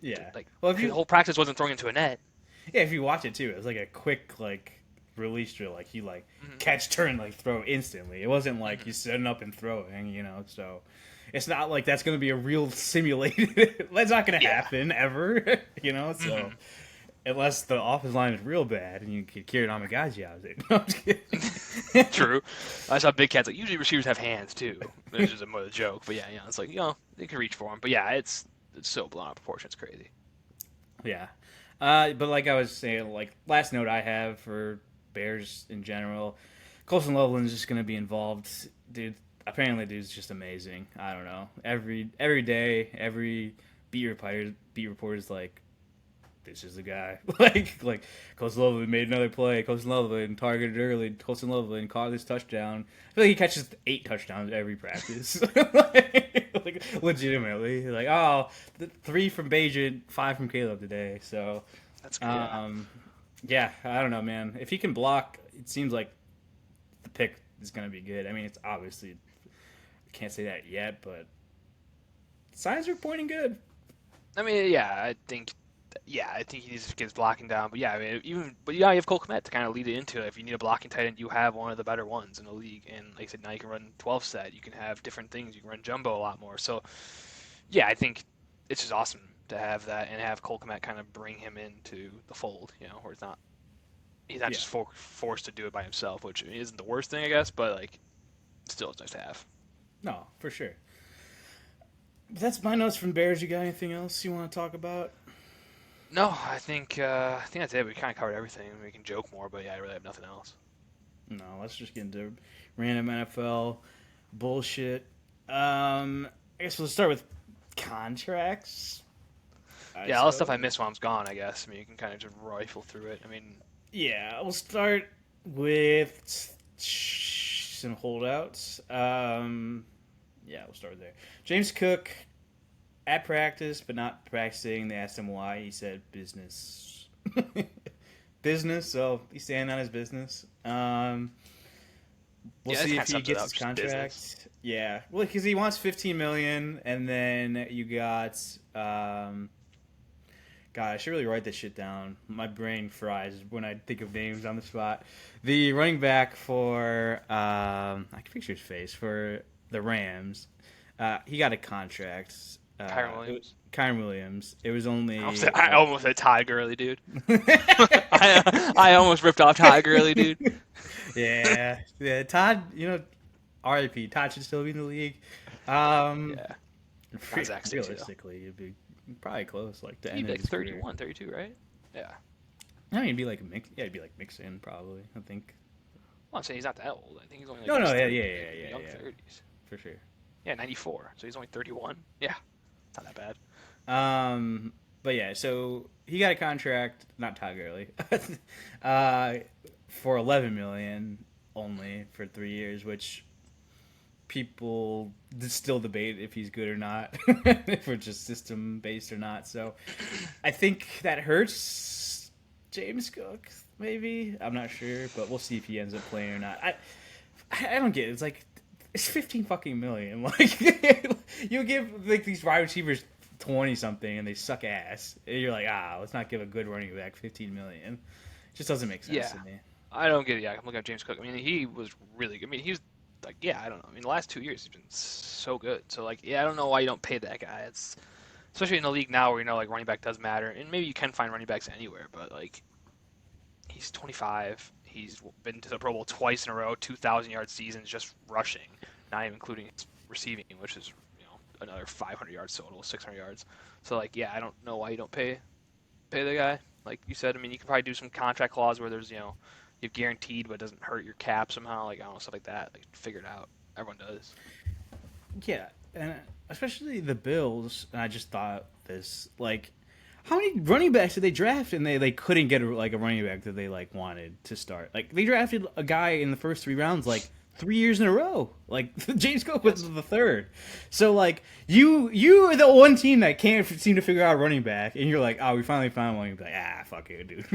Yeah. like Well, if his you whole practice wasn't throwing into a net. yeah, if you watch it too, it was like a quick release drill. Like he Mm-hmm. catch, turn, throw instantly. It wasn't like Mm-hmm. he's setting up and throwing, So it's not like that's going to be a real simulated. That's not going to Yeah. happen ever, So Mm-hmm. unless the offensive line is real bad and you can carry Namagaji out of it. No, I'm just kidding. True. I saw Big Cat's like usually receivers have hands too, which is more a joke. But yeah, it's like they can reach for him. But yeah, it's so blown out of proportion. It's crazy. Yeah. But like I was saying, last note I have for Bears in general, Colson Loveland's just gonna be involved, dude. Apparently, dude's just amazing. I don't know. Every day, every beat reporter's like, this is the guy. like Colson Loveland made another play. Colson Loveland targeted early. Colson Loveland caught this touchdown. I feel like he catches 8 touchdowns every practice. Legitimately, the 3 from Bajan, 5 from Caleb today. So, That's good. Yeah. yeah, I don't know, man. If he can block, it seems like the pick is going to be good. I mean, it's obviously I can't say that yet, but signs are pointing good. I mean, I think he needs to get his blocking down. But yeah, I mean, you have Cole Kmet to kind of lead it into it. If you need a blocking tight end, you have one of the better ones in the league. And like I said, now you can run 12 set. You can have different things. You can run jumbo a lot more. So yeah, I think it's just awesome to have that and have Cole Kmet kind of bring him into the fold. Where he's not Yeah. just forced to do it by himself, which isn't the worst thing, I guess. But like, still, it's nice to have. No, for sure. That's my notes from Bears. You got anything else you want to talk about? No, I think that's it. We kind of covered everything. We can joke more, but yeah, I really have nothing else. No, let's just get into random NFL bullshit. I guess we'll start with contracts. Yeah, all the stuff I missed while I'm gone, I guess. I mean, you can kind of just rifle through it. I mean, Yeah, we'll start with some holdouts. Yeah, we'll start there. James Cook at practice, but not practicing. They asked him why. He said business. Business, so he's standing on his business. We'll see if he gets his contract. Yeah, well, because he wants $15 million, and then you got. God, I should really write this shit down. My brain fries when I think of names on the spot. The running back for I can picture his face for the Rams. He got a contract. Kyron Williams. Kyron Williams. It was only. I almost said Ty Gurley, dude. I almost ripped off Ty Gurley, dude. Yeah. Todd, R.I.P. Todd should still be in the league. Yeah. Realistically, it'd be probably close, like to He'd end be of like his 31, 32, right? Yeah. I mean, it'd be like it'd be like mixing probably. I think. Well, I'm saying he's not that old. I think he's only like No, in his yeah, 30s, young 30s. for sure. Yeah, 94. So he's only 31. Yeah, it's not that bad. But yeah, so he got a contract, not Todd Gurley, for $11 million only for 3 years, which people still debate if he's good or not, if we're just system based or not. So I think that hurts James Cook. Maybe I'm not sure, but we'll see if he ends up playing or not. I don't get it. It's like it's 15 fucking million. Like you give like these wide receivers 20 something and they suck ass. And you're like, let's not give a good running back 15 million. It just doesn't make sense to me. I don't get it. Yeah, I'm looking at James Cook. I mean, he was really good. I mean, he's like, I don't know. I mean, the last 2 years he's been so good. So like, I don't know why you don't pay that guy. It's especially in the league now where like running back does matter, and maybe you can find running backs anywhere, but like he's 25. He's been to the Pro Bowl twice in a row, 2,000-yard seasons just rushing, not even including his receiving, which is another 500 yards total, 600 yards. So like, I don't know why you don't pay the guy. Like you said, I mean, you can probably do some contract clause where there's you're guaranteed, but it doesn't hurt your cap somehow. Like I don't know, stuff like that. Like figure it out. Everyone does. Yeah, and especially the Bills. And I just thought this like. how many running backs did they draft and they couldn't get a running back that they wanted to start? Like they drafted a guy in the first 3 rounds 3 years in a row. Like James Cook was the third. So you are the one team that can't seem to figure out a running back, and you're like, oh, we finally found one. You're like, fuck it, dude.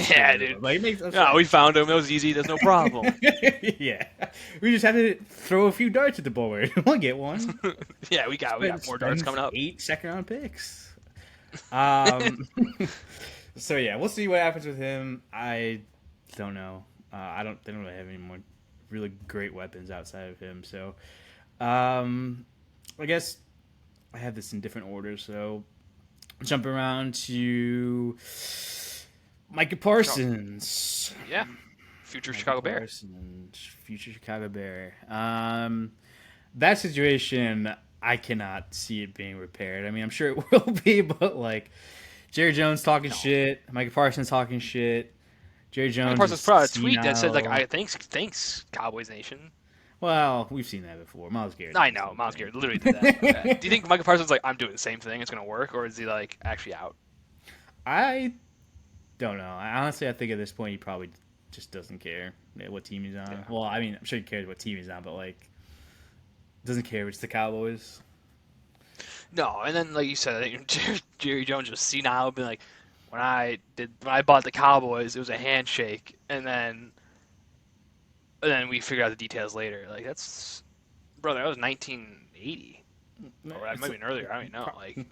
Yeah, dude. Like, it makes no, we found him. It was easy. There's no problem. Yeah, we just have to throw a few darts at the board. We'll get one. Yeah, we got more darts coming up. 8 second-round picks. So yeah, we'll see what happens with him. I don't know. They don't really have any more really great weapons outside of him. So, I guess I have this in different orders. So, jump around to Micah Parsons. Yeah, future Chicago Bear. Future Chicago Bear. That situation, I cannot see it being repaired. I mean, I'm sure it will be, but Jerry Jones talking shit, Micah Parsons talking shit. Jerry Jones. Micah Parsons put out a tweet that said "I thanks Cowboys Nation." Well, we've seen that before. Myles Garrett. I know Myles Garrett literally did that. Do you think Micah Parsons I'm doing the same thing? It's gonna work, or is he actually out? I don't know. I think at this point he probably just doesn't care what team he's on. Yeah. Well, I mean, I'm sure he cares what team he's on, but doesn't care. It's the Cowboys. No, and then like you said, I think Jerry Jones was senile, being like, when I bought the Cowboys, it was a handshake, and then we figured out the details later. That's brother, that was 1980, or that might have been earlier. I don't even know.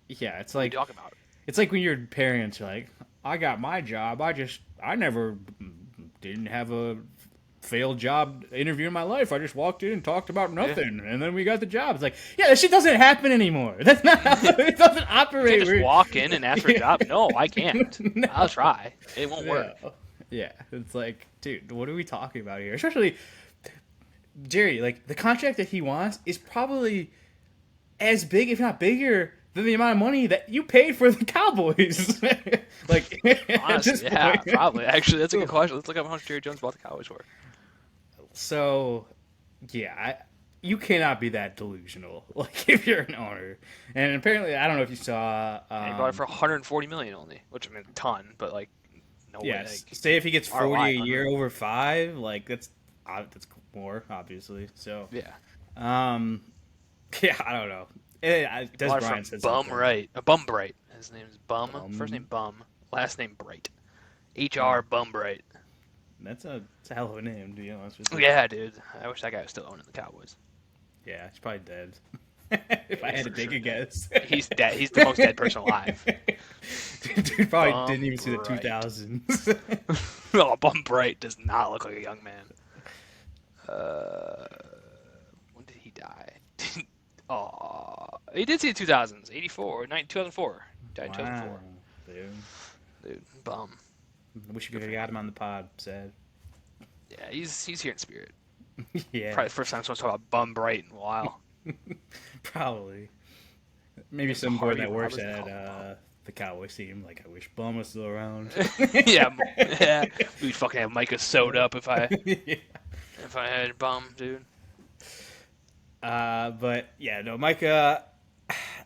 Yeah, it's what are you talking about? It's like when your parents are like, I got my job. I never didn't have a failed job interview in my life. I just walked in and talked about nothing, and then we got the job. It's like, yeah, that shit doesn't happen anymore. That's not how it doesn't operate. You can't just walk in and ask for a job. No, I can't. No. I'll try. It won't work. Yeah, it's like, dude, what are we talking about here? Especially Jerry, the contract that he wants is probably as big, if not bigger, than the amount of money that you paid for the Cowboys. Honestly, yeah, probably. Actually, that's a good question. Let's look up how much Jerry Jones bought the Cowboys for. So, yeah, you cannot be that delusional, if you're an owner. And apparently, I don't know if you saw. He bought it for $140 million only, which a ton, but no way. Say if he gets 40 a year over 5, that's more obviously. So yeah, yeah, I don't know. Des Bryant says Bum Bright. His name is Bum. First name Bum. Last name Bright. HR Bum Bright. That's a hell of a name, to be honest with you. Yeah, dude. I wish that guy was still owning the Cowboys. Yeah, he's probably dead. If I had to take a guess. He's dead. He's the most dead person alive. Dude probably didn't even see the 2000s. Oh, Bum Bright does not look like a young man. When did he die? He did see the 2000s. 2004. Died in 2004. Dude, bum. I wish you could have got him on the pod, sad. Yeah, he's here in spirit. Yeah. Probably the first time someone's talking about Bum Bright in a while. Probably. Maybe some boy that works at the Cowboys team. I wish Bum was still around. yeah. We'd fucking have Micah sewed up if I had Bum, dude. But yeah, no, Micah.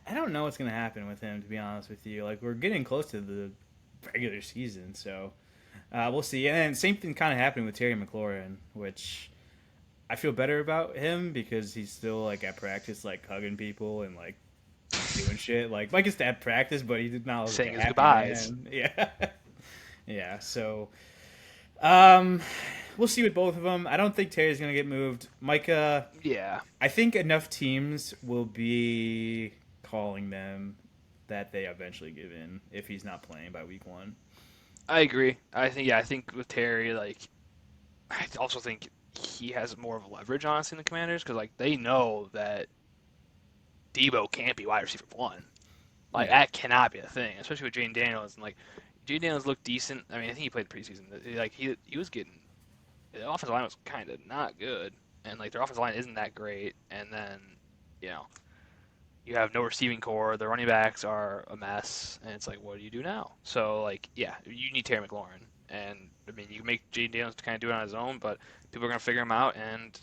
I don't know what's gonna happen with him, to be honest with you. We're getting close to the regular season, so we'll see. And then same thing kind of happening with Terry McLaurin, which I feel better about him because he's still at practice, hugging people and doing shit. Mike is at practice, but he did not look saying his goodbyes. Man. Yeah, yeah. So, we'll see with both of them. I don't think Terry's gonna get moved. Micah. Yeah. I think enough teams will be calling them that they eventually give in if he's not playing by week 1. I agree. I think with Terry, I also think he has more of a leverage, honestly, in the Commanders because they know that Debo can't be wide receiver 1. That cannot be a thing, especially with Jaden Daniels. And Jaden Daniels looked decent. I mean, I think he played the preseason. He was getting the offensive line was kind of not good, and their offensive line isn't that great. And then you have no receiving core. The running backs are a mess, and it's what do you do now? So you need Terry McLaurin, and I mean you can make Jaden Daniels to kind of do it on his own, but people are gonna figure him out, and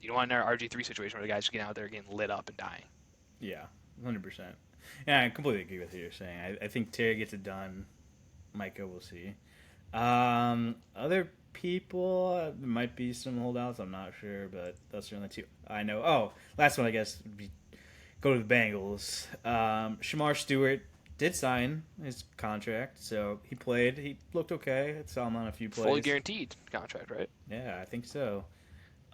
you don't want an RG3 situation where the guy's just getting out there getting lit up and dying. Yeah, 100%. Yeah, I completely agree with what you're saying. I think Terry gets it done. Micah, we'll see. Other people, there might be some holdouts. I'm not sure, but those are the only two I know. Oh, last one, I guess, would be go to the Bengals. Shamar Stewart did sign his contract, so he played. He looked okay. I saw him on a few Fully plays. guaranteed contract, right? Yeah, I think so.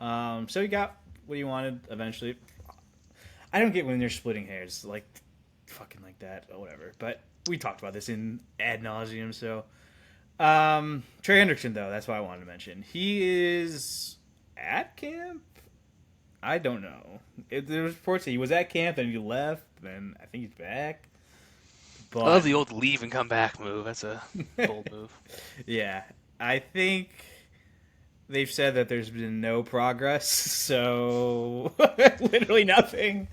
So he got what he wanted eventually. I don't get when they're splitting hairs like fucking like that or whatever. But we talked about this in ad nauseum. So Trey Hendrickson though, that's what I wanted to mention. He is at camp. I don't know. There was reports that he was at camp and he left, and I think he's back. I love But the old leave and come back move. That's a bold move. yeah, I think they've said that there's been no progress, so literally nothing.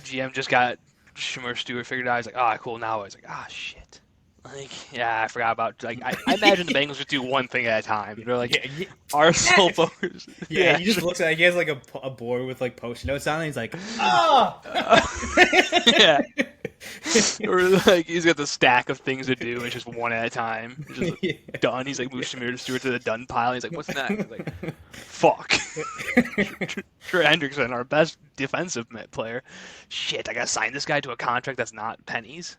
GM just got Shamar Stewart figured out. He's like, ah, cool. Now he's like, ah, shit. Like, yeah, I forgot about. Like, I imagine the Bengals would do one thing at a time. They're like, Yeah, our sole focus. yeah, he just looks at. He has like a board with like post notes on it. He's like, oh. Yeah. Or like he's got the stack of things to do. It's just one at a time. It's just Yeah. done. He's like moves Shamir Stewart to the done pile. He's like, what's next? He's like, fuck. Trey Hendrickson, our best defensive player. Shit, I gotta sign this guy to a contract that's not pennies.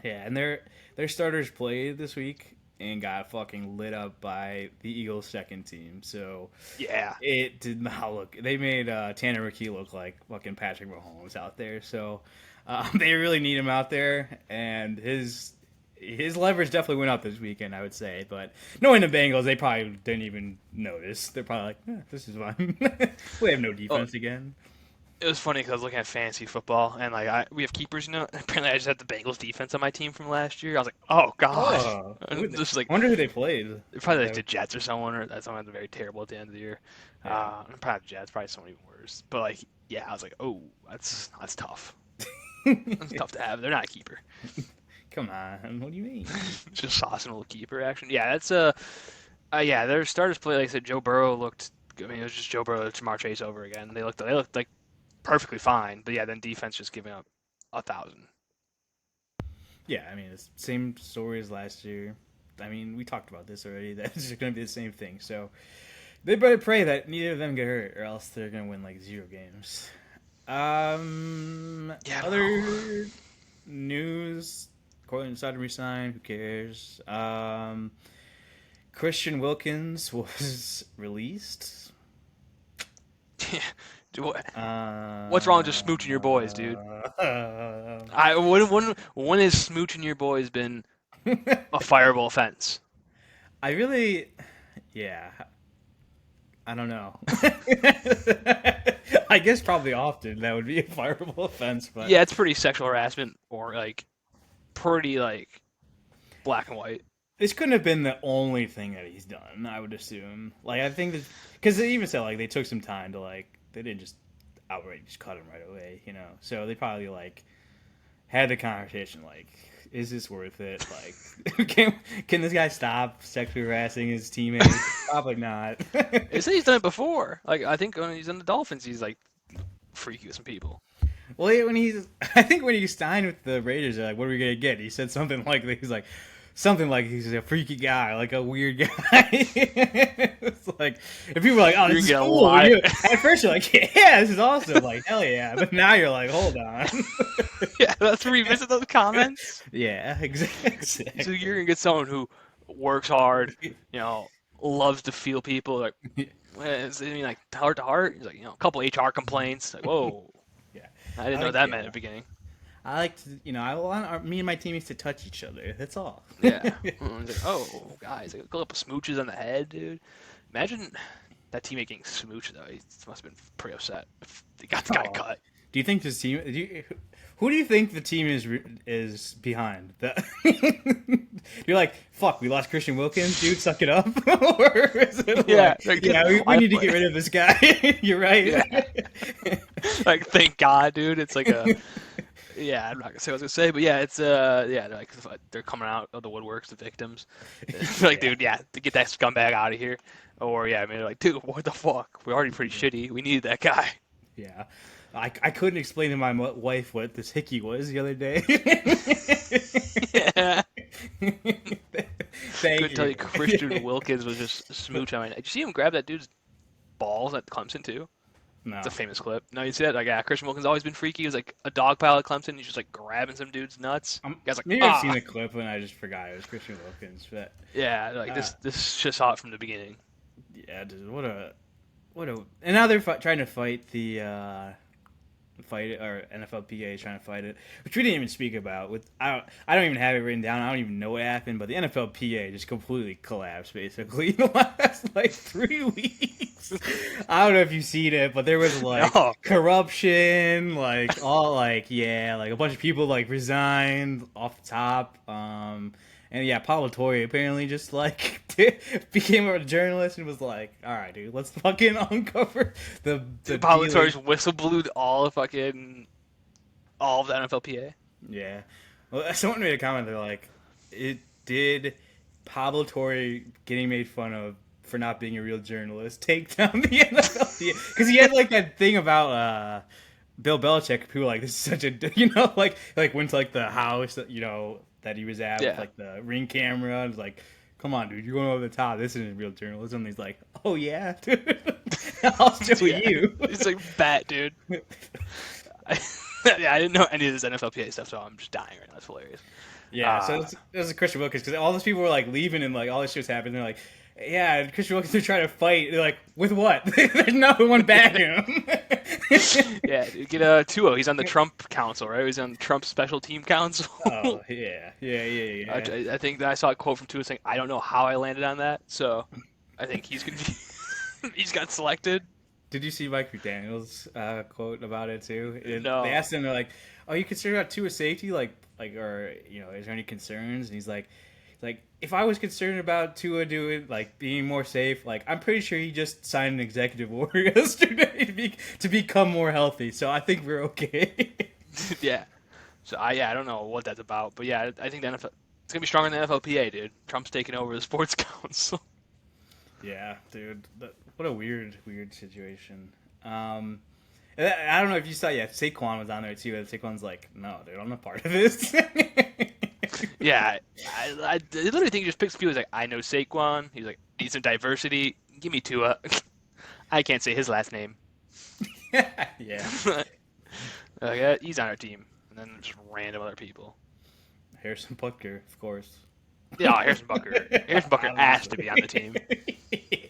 Yeah, and their starters played this week and got fucking lit up by the Eagles' second team. So Yeah. it did not look. They made Tanner McKee look like fucking Patrick Mahomes out there. So they really need him out there, and his leverage definitely went up this weekend, I would say. But knowing the Bengals, they probably didn't even notice. They're probably like, this is fine. We have no defense again. It was funny because I was looking at fantasy football and like we have keepers, you know. Apparently, I just had the Bengals defense on my team from last year. I was like, oh god. Oh, And just like wonder who they played. probably like the Jets or someone, or that someone very terrible at the end of the year. Yeah. Probably the Jets, probably someone even worse. But like, yeah, I was like, oh, that's tough. That's tough to have. They're not a keeper. Come on, what do you mean? Just saucing a little keeper action. Yeah, that's yeah, their starters play. Like I said, Joe Burrow looked. I mean, it was just Joe Burrow and Jamar Chase over again. They looked like perfectly fine. But yeah, then defense just giving up 1,000. Yeah, I mean, it's the same story as last year. I mean, we talked about this already. That it's just going to be the same thing. So they better pray that neither of them get hurt, or else they're going to win like 0 games. Yeah. Other news: Cortland Sutton resigned. Who cares? Christian Wilkins was released. What's wrong with just smooching your boys, dude? When has smooching your boys been a fireable offense? I really, yeah, I don't know. I guess probably often that would be a fireable offense, but Yeah, it's pretty sexual harassment or like pretty like black and white. this couldn't have been the only thing that he's done. I would assume. Like I think that because they even said like they took some time to like they didn't just outright just cut him right away, you know. So they probably like had the conversation like, is this worth it? Like, can this guy stop sexually harassing his teammates? Probably not. They said he's done it before. Like I think when he's in the Dolphins, he's like freaky with some people. Well, I think when he signed with the Raiders, they're like, what are we gonna get? He said something like he's a freaky guy, like a weird guy. It's like if people are like, oh, this is cool. At first you're like, yeah, this is awesome, like hell yeah. But now you're like, hold on. Yeah, let's revisit those comments. Yeah, exactly. So you're gonna get someone who works hard, you know, loves to feel people. Like, I mean, like heart to heart. He's like, you know, a couple HR complaints. Like, whoa. Yeah, I didn't know what that meant at the beginning. I like to, you know, I want me and my teammates to touch each other. That's all. Yeah. He's like, oh, guys, like a couple smooches on the head, dude. Imagine that teammate getting smooched though. He must have been pretty upset if they got the guy cut. Do you think this team? Who do you think the team is behind? You're like, fuck, we lost Christian Wilkins, dude. Suck it up. Or is it we need to get rid of this guy. You're right. Yeah. Like, thank God, dude. It's like a. Yeah, I'm not gonna say what I was gonna say, but yeah, it's like they're coming out of the woodworks, the victims. Like, dude, to get that scumbag out of here, or maybe like, dude, what the fuck? We're already pretty shitty. We need that guy. Yeah. I couldn't explain to my wife what this hickey was the other day. Yeah. Thank Couldn't tell you. you Christian Wilkins was just smooch on my neck. Did you see him grab that dude's balls at Clemson too? It's a No. famous clip. No, you see that? Like, yeah, Christian Wilkins always been freaky. He was like a dog pile at Clemson. He's just like grabbing some dude's nuts. Guy's like, Maybe I've seen ah, the clip and I just forgot it was Christian Wilkins. But yeah. Like this just saw it from the beginning. yeah, dude, what a. And now they're trying to fight the fight or NFLPA is trying to fight it, which we didn't even speak about. With I don't even have it written down. I don't even know what happened, but the NFLPA just completely collapsed basically in the last like 3 weeks. I don't know if you've seen it, but there was like No. corruption, like all like yeah, like a bunch of people like resigned off the top. And yeah, Pablo Torre apparently just like became a journalist and was like, "All right, dude, let's fucking uncover the Pablo dealing." Torres whistle blew all of the NFLPA. Yeah. Well, someone made a comment. They're like, "It did Pablo Torre getting made fun of for not being a real journalist take down the NFL because he had like that thing about Bill Belichick. People were like, this is such a like went to like the house that that he was at with Yeah. like the ring camera and was like, come on, dude, you're going over the top. This isn't real journalism. And he's like, oh yeah, dude, I'll show Yeah. you. It's like bat, dude. Yeah, I didn't know any of this NFLPA stuff, so I'm just dying right now. That's hilarious. Yeah, so it was Christian Wilkins because all those people were like leaving and like all this shit was happening. They're like, yeah, Christian Wilkins are trying to fight. They're like, with what? There's no one backing him. Yeah, get a Tua. He's on the Trump council, right? He's on the Trump special team council. Oh yeah. I think that I saw a quote from Tua saying, "I don't know how I landed on that," so I think he's gonna be. He's got selected. Did you see Mike McDaniel's quote about it too? No. They asked him, they're like, "Oh, you concerned about Tua safety? Like, or is there any concerns?" And he's like, if I was concerned about Tua doing being more safe, I'm pretty sure he just signed an executive order yesterday to become more healthy. So I think we're okay. Yeah. So I don't know what that's about, but yeah, I think the NFL it's gonna be stronger than the NFLPA, dude. Trump's taking over the sports council. Yeah, dude. What a weird situation. I don't know if you saw. Yeah, Saquon was on there too. And Saquon's like, no, dude, I'm not part of this. Yeah, I literally think he just picks people. He's like, I know Saquon. He's like, need some diversity. Give me Tua. I can't say his last name. Yeah. He's on our team, and then just random other people. Harrison Butker, of course. Yeah, Harrison Butker. Harrison Butker asked to be on the team.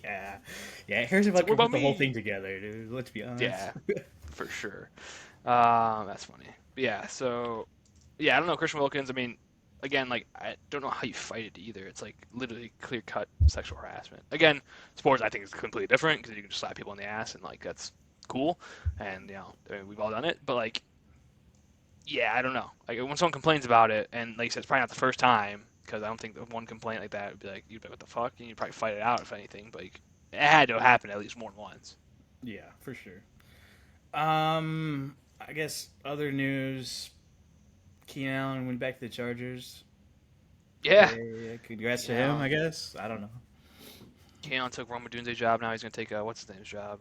Yeah. Harrison Butker what about put the whole me? thing together, dude. Let's be honest. Yeah, for sure. That's funny. But yeah, so yeah, I don't know Christian Wilkins. I mean, again, I don't know how you fight it either. It's like literally clear cut sexual harassment. Again, sports I think is completely different because you can just slap people in the ass and that's cool, and I mean, we've all done it. But yeah, I don't know. When someone complains about it, and like you said, it's probably not the first time because I don't think one complaint like that would be like you'd be like, what the fuck, and you'd probably fight it out if anything. But it had to happen at least more than once. Yeah, for sure. I guess other news. Keenan Allen went back to the Chargers. Yeah. Congrats to him, I guess. I don't know. Keenan took Roma Dunze's job. Now he's gonna take what's his name's job?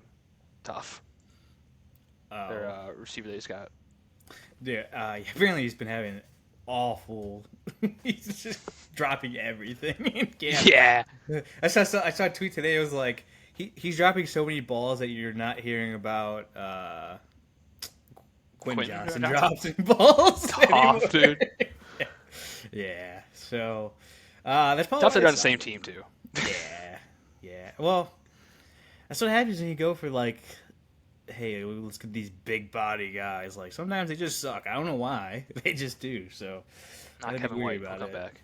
Tough. Their receiver they just got. Yeah, apparently he's been having awful. He's just dropping everything. Yeah. I saw a tweet today. It was like he's dropping so many balls that you're not hearing about. Quentin Johnson dropping balls. Tough, dude. Yeah. So that's probably Tough. They're on the same team too. Yeah. Well, that's what happens when you go for hey, let's get these big body guys. Sometimes they just suck. I don't know why. They just do. So Not Kevin White. I'll come back.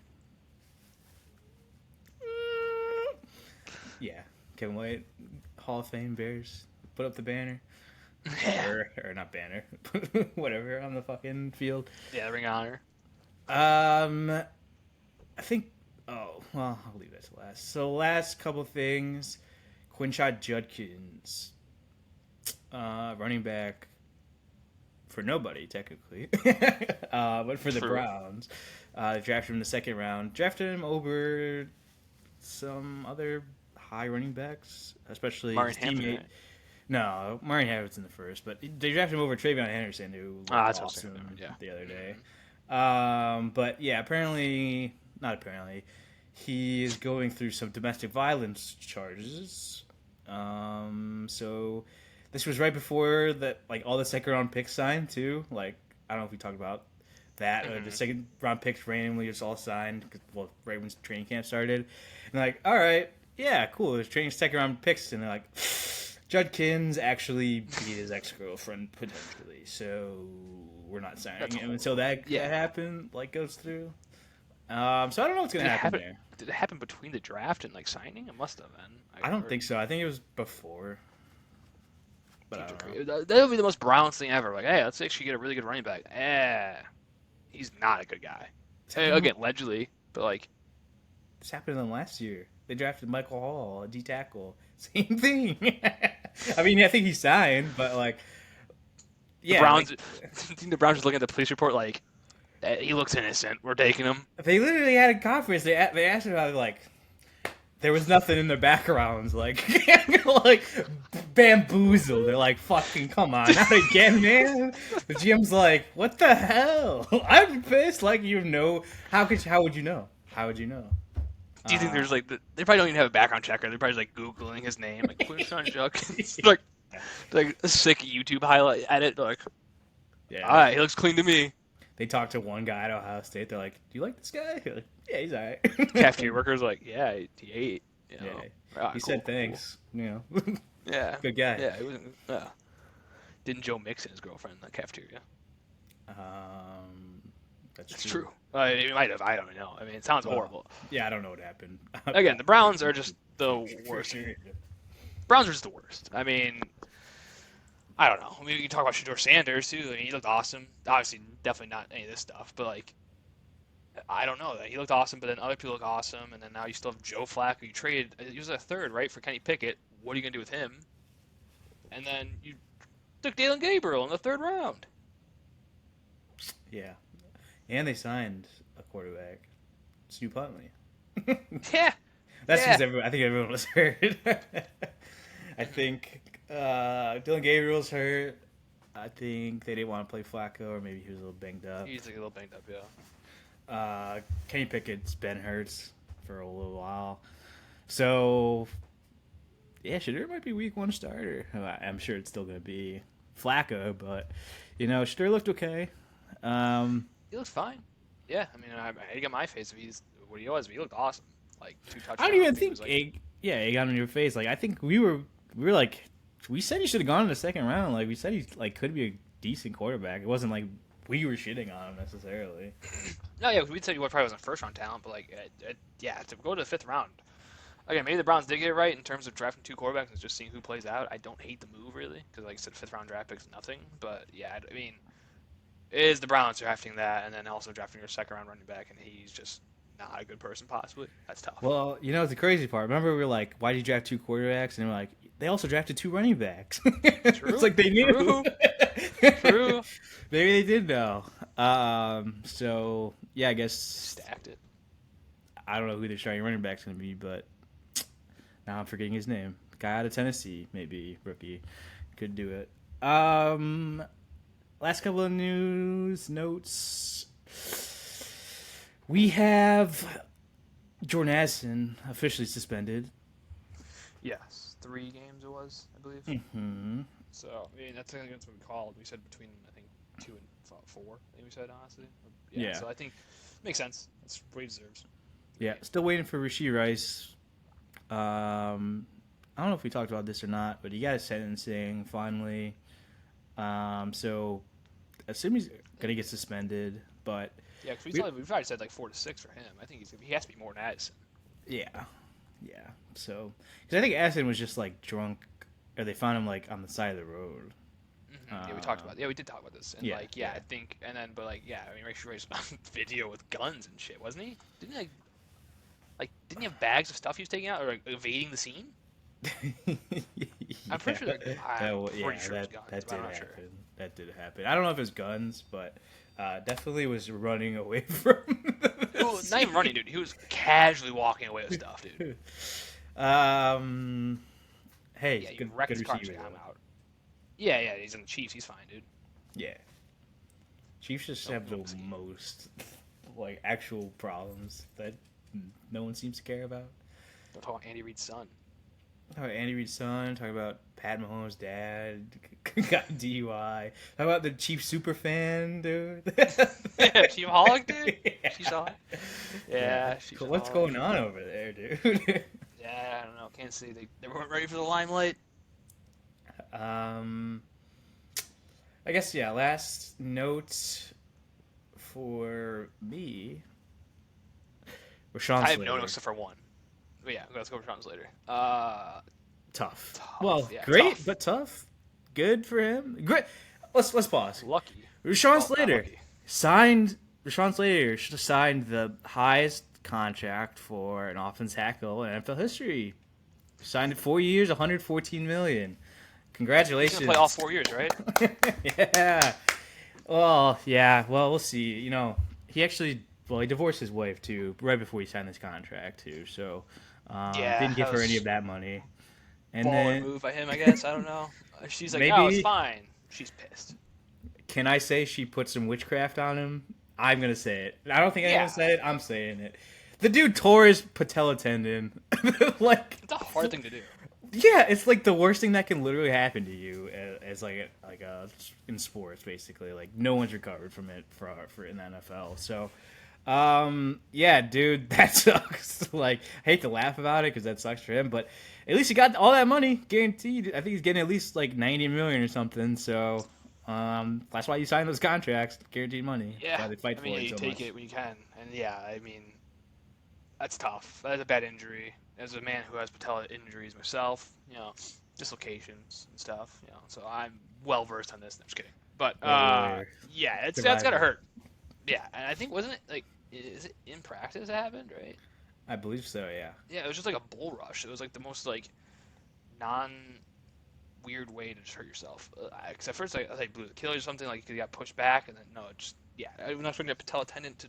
Yeah, Kevin White, Hall of Fame Bears. Put up the banner. Yeah. Or not banner. Whatever on the fucking field. Yeah, Ring of Honor. I think. Oh well, I'll leave that to last. So last couple things, Quinshot Judkins. Running back for nobody technically, but for the Browns. Drafted him in the second round. Drafted him over some other high running backs, especially Martin his teammate. Hampton. No, Martin Harris in the first, but they drafted him over Travion Henderson, who looked That's what I was awesome thinking. Yeah. the other day. Hmm. But yeah, apparently, not apparently, he is going through some domestic violence charges. So this was right before that, like all the second round picks signed too. Like I don't know if we talked about that. The Hmm. second round picks randomly just all signed. Well, right when training camp started, and like, all right, yeah, cool. There's training second round picks, and they're like, Judkins actually beat his ex girlfriend potentially, so we're not signing That's him horrible. until that Yeah. happened. Like goes through. So I don't know what's Did gonna it happen happen? there. Did it happen between the draft and like signing? It must have been. I don't Or think so. I think it was before, but I teams are don't know. crazy. That would be the most Browns thing ever. Like, hey, let's actually get a really good running back. He's not a good guy. This Hey, happened, again, allegedly, but like, this happened to them last year. They drafted Michael Hall, a D tackle. Same thing. I mean, I think he signed, but like, the yeah, like Browns. I think the Browns just looking at the police report like, he looks innocent. We're taking him. they literally had a conference. They asked about like there was nothing in their backgrounds, like like bamboozled. They're like, "Fucking come on, not again, man." The GM's like, "What the hell?" I'm pissed. Like, how would you know? How would you know? Do you think Uh, there's like they probably don't even have a background checker? They're probably just, like googling his name, like Quinton Judkins, like a sick YouTube highlight edit. Like, all yeah, right, he looks clean to me. they talked to one guy at Ohio State. They're like, "Do you like this guy?" You're like, yeah, he's alright. Cafeteria workers like, yeah, he ate. You Yeah, know, all right, he cool, said cool. thanks. You know, Yeah, good guy. yeah. It wasn't. Didn't Joe Mixon his girlfriend in the cafeteria? Um, that's It's true. true. He might have. I don't know. I mean, it sounds Well, horrible. yeah, I don't know what happened. Again, the Browns are just the For worst. sure. Browns are just the worst. I mean, I don't know. I mean, we can talk about Shador Sanders too. I mean, he looked awesome. Obviously, definitely not any of this stuff, but like, I don't know. He looked awesome, but then other people look awesome, and then now you still have Joe Flacco. You traded. He was a third, right, for Kenny Pickett. What are you gonna do with him? And then you took Dalen Gabriel in the third round. Yeah, and they signed a quarterback, Stu Huntley. Yeah, That's yeah. because I think everyone was hurt. I think Dylan Gabriel's hurt. I think they didn't want to play Flacco, or maybe he was a little banged up. He's like a little banged up, yeah. Kenny Pickett's been hurt for a little while, so yeah, Shadur might be week one starter. I'm sure it's still going to be Flacco, but Shadur looked okay. He looks fine. Yeah, I mean, I get my face if he's what he was, but he looked awesome. Like two I don't even touchdowns. He think was like, Egg got in your face. Like I think we were like we said he should have gone in the second round. Like we said he like could be a decent quarterback. It wasn't like we were shitting on him necessarily. no, yeah, we said he probably wasn't first round talent, but like, yeah, to go to the fifth round. Again, maybe the Browns did get it right in terms of drafting two quarterbacks and just seeing who plays out. I don't hate the move really, because like I said, fifth round draft picks nothing. But yeah, I mean, it is the Browns drafting that, and then also drafting your second round running back, and he's just not a good person possibly. That's tough. Well, the crazy part. Remember we were like, why did you draft two quarterbacks? And we're like, they also drafted two running backs. True. It's like they knew. True. True. Maybe they did know. So yeah, I guess Stacked it. I don't know who their starting running back's gonna be, but now I'm forgetting his name. Guy out of Tennessee, maybe rookie, could do it. Last couple of news notes. We have Jordan Addison officially suspended. Yes, 3 games it was, I believe. Mm-hmm. So I mean, that's what we called. We said between I think 2 and 4. I think we said honestly. Yeah. So I think makes sense. That's what he deserves. Yeah, still waiting for Rashee Rice. I don't know if we talked about this or not, but he got his sentencing finally. So I assume he's gonna get suspended, but Yeah, because we've already said like 4 to 6 for him. I think he has to be more than Addison. yeah. So because I think Addison was just like drunk, or they found him like on the side of the road. Mm-hmm. Yeah, we talked about. Yeah, we did talk about this. And Yeah, like, yeah. I think, and then, but like, yeah, I mean, Rachel Ray's on video with guns and shit, wasn't he? Didn't he have bags of stuff he was taking out or like, evading the scene? I'm pretty sure. I'm pretty sure it was guns, that but I'm did not happen. sure. That did happen. I don't know if it was guns, but definitely was running away from. Not even running, dude. He was casually walking away with stuff, dude. Hey, Yeah, you good wrecked his car. receiver, I'm though. out. Yeah, yeah, he's in the Chiefs. He's fine, dude. Yeah. Chiefs just No, have no the whiskey. most like actual problems that no one seems to care about. Don't talk about Andy Reid's son. Talk about Andy Reid's son. Talk about Pat Mahomes' dad got DUI. Talk about the Chief super fan, dude. Yeah, Chief Hog, dude. Yeah. Chiefs Hog. Yeah. Yeah, Chiefs What's Hog. going on over there, dude? Yeah, I don't know. Kansas City, they weren't ready for the limelight. um, I guess yeah. Last note for me, Rashawn I have no Slater. notes except for one. But yeah, let's go for Sean's later. Tough. Tough. Well, Yeah, great, tough. but tough. Good for him. Great. Let's pause. Lucky. Rashawn Well, not Slater lucky. signed. Rashawn Slater should have signed the highest contract for an offense tackle in NFL history. Signed it 4 years, 114 million. He's gonna play all Congratulations. 4 years, right? Yeah. Well, yeah. Well, we'll see. He actually, well, he divorced his wife too right before he signed this contract too. So, Yeah, didn't that give her any was of that money. And baller then move by him, I guess. I don't know. She's like, no, it's maybe fine. She's pissed. can I say she put some witchcraft on him? I'm gonna say it. I don't think Yeah, anyone's said it. I'm saying it. The dude tore his patella tendon. Like, it's a hard thing to do. yeah, it's like the worst thing that can literally happen to you as in sports, basically. Like no one's recovered from it for in the NFL. So, yeah, dude, that sucks. Like, I hate to laugh about it because that sucks for him, but at least he got all that money guaranteed. I think he's getting at least like 90 million or something. So, that's why you sign those contracts, guaranteed money. That's Yeah, why they fight I mean, for yeah, it you so take much. it when you can, and yeah, I mean, that's tough. That's a bad injury. As a man who has patella injuries myself, dislocations and stuff, so I'm well versed on this. No, I'm just kidding. But Lawyer, yeah, that's gotta survivor. hurt. Yeah, and I think wasn't it like is it in practice it happened, right? I believe so. Yeah. Yeah, it was just like a bull rush. It was like the most like non weird way to just hurt yourself. Except first I was like blew the Achilles or something like you got pushed back, and then no, it just yeah, I was not expecting a patella tendon to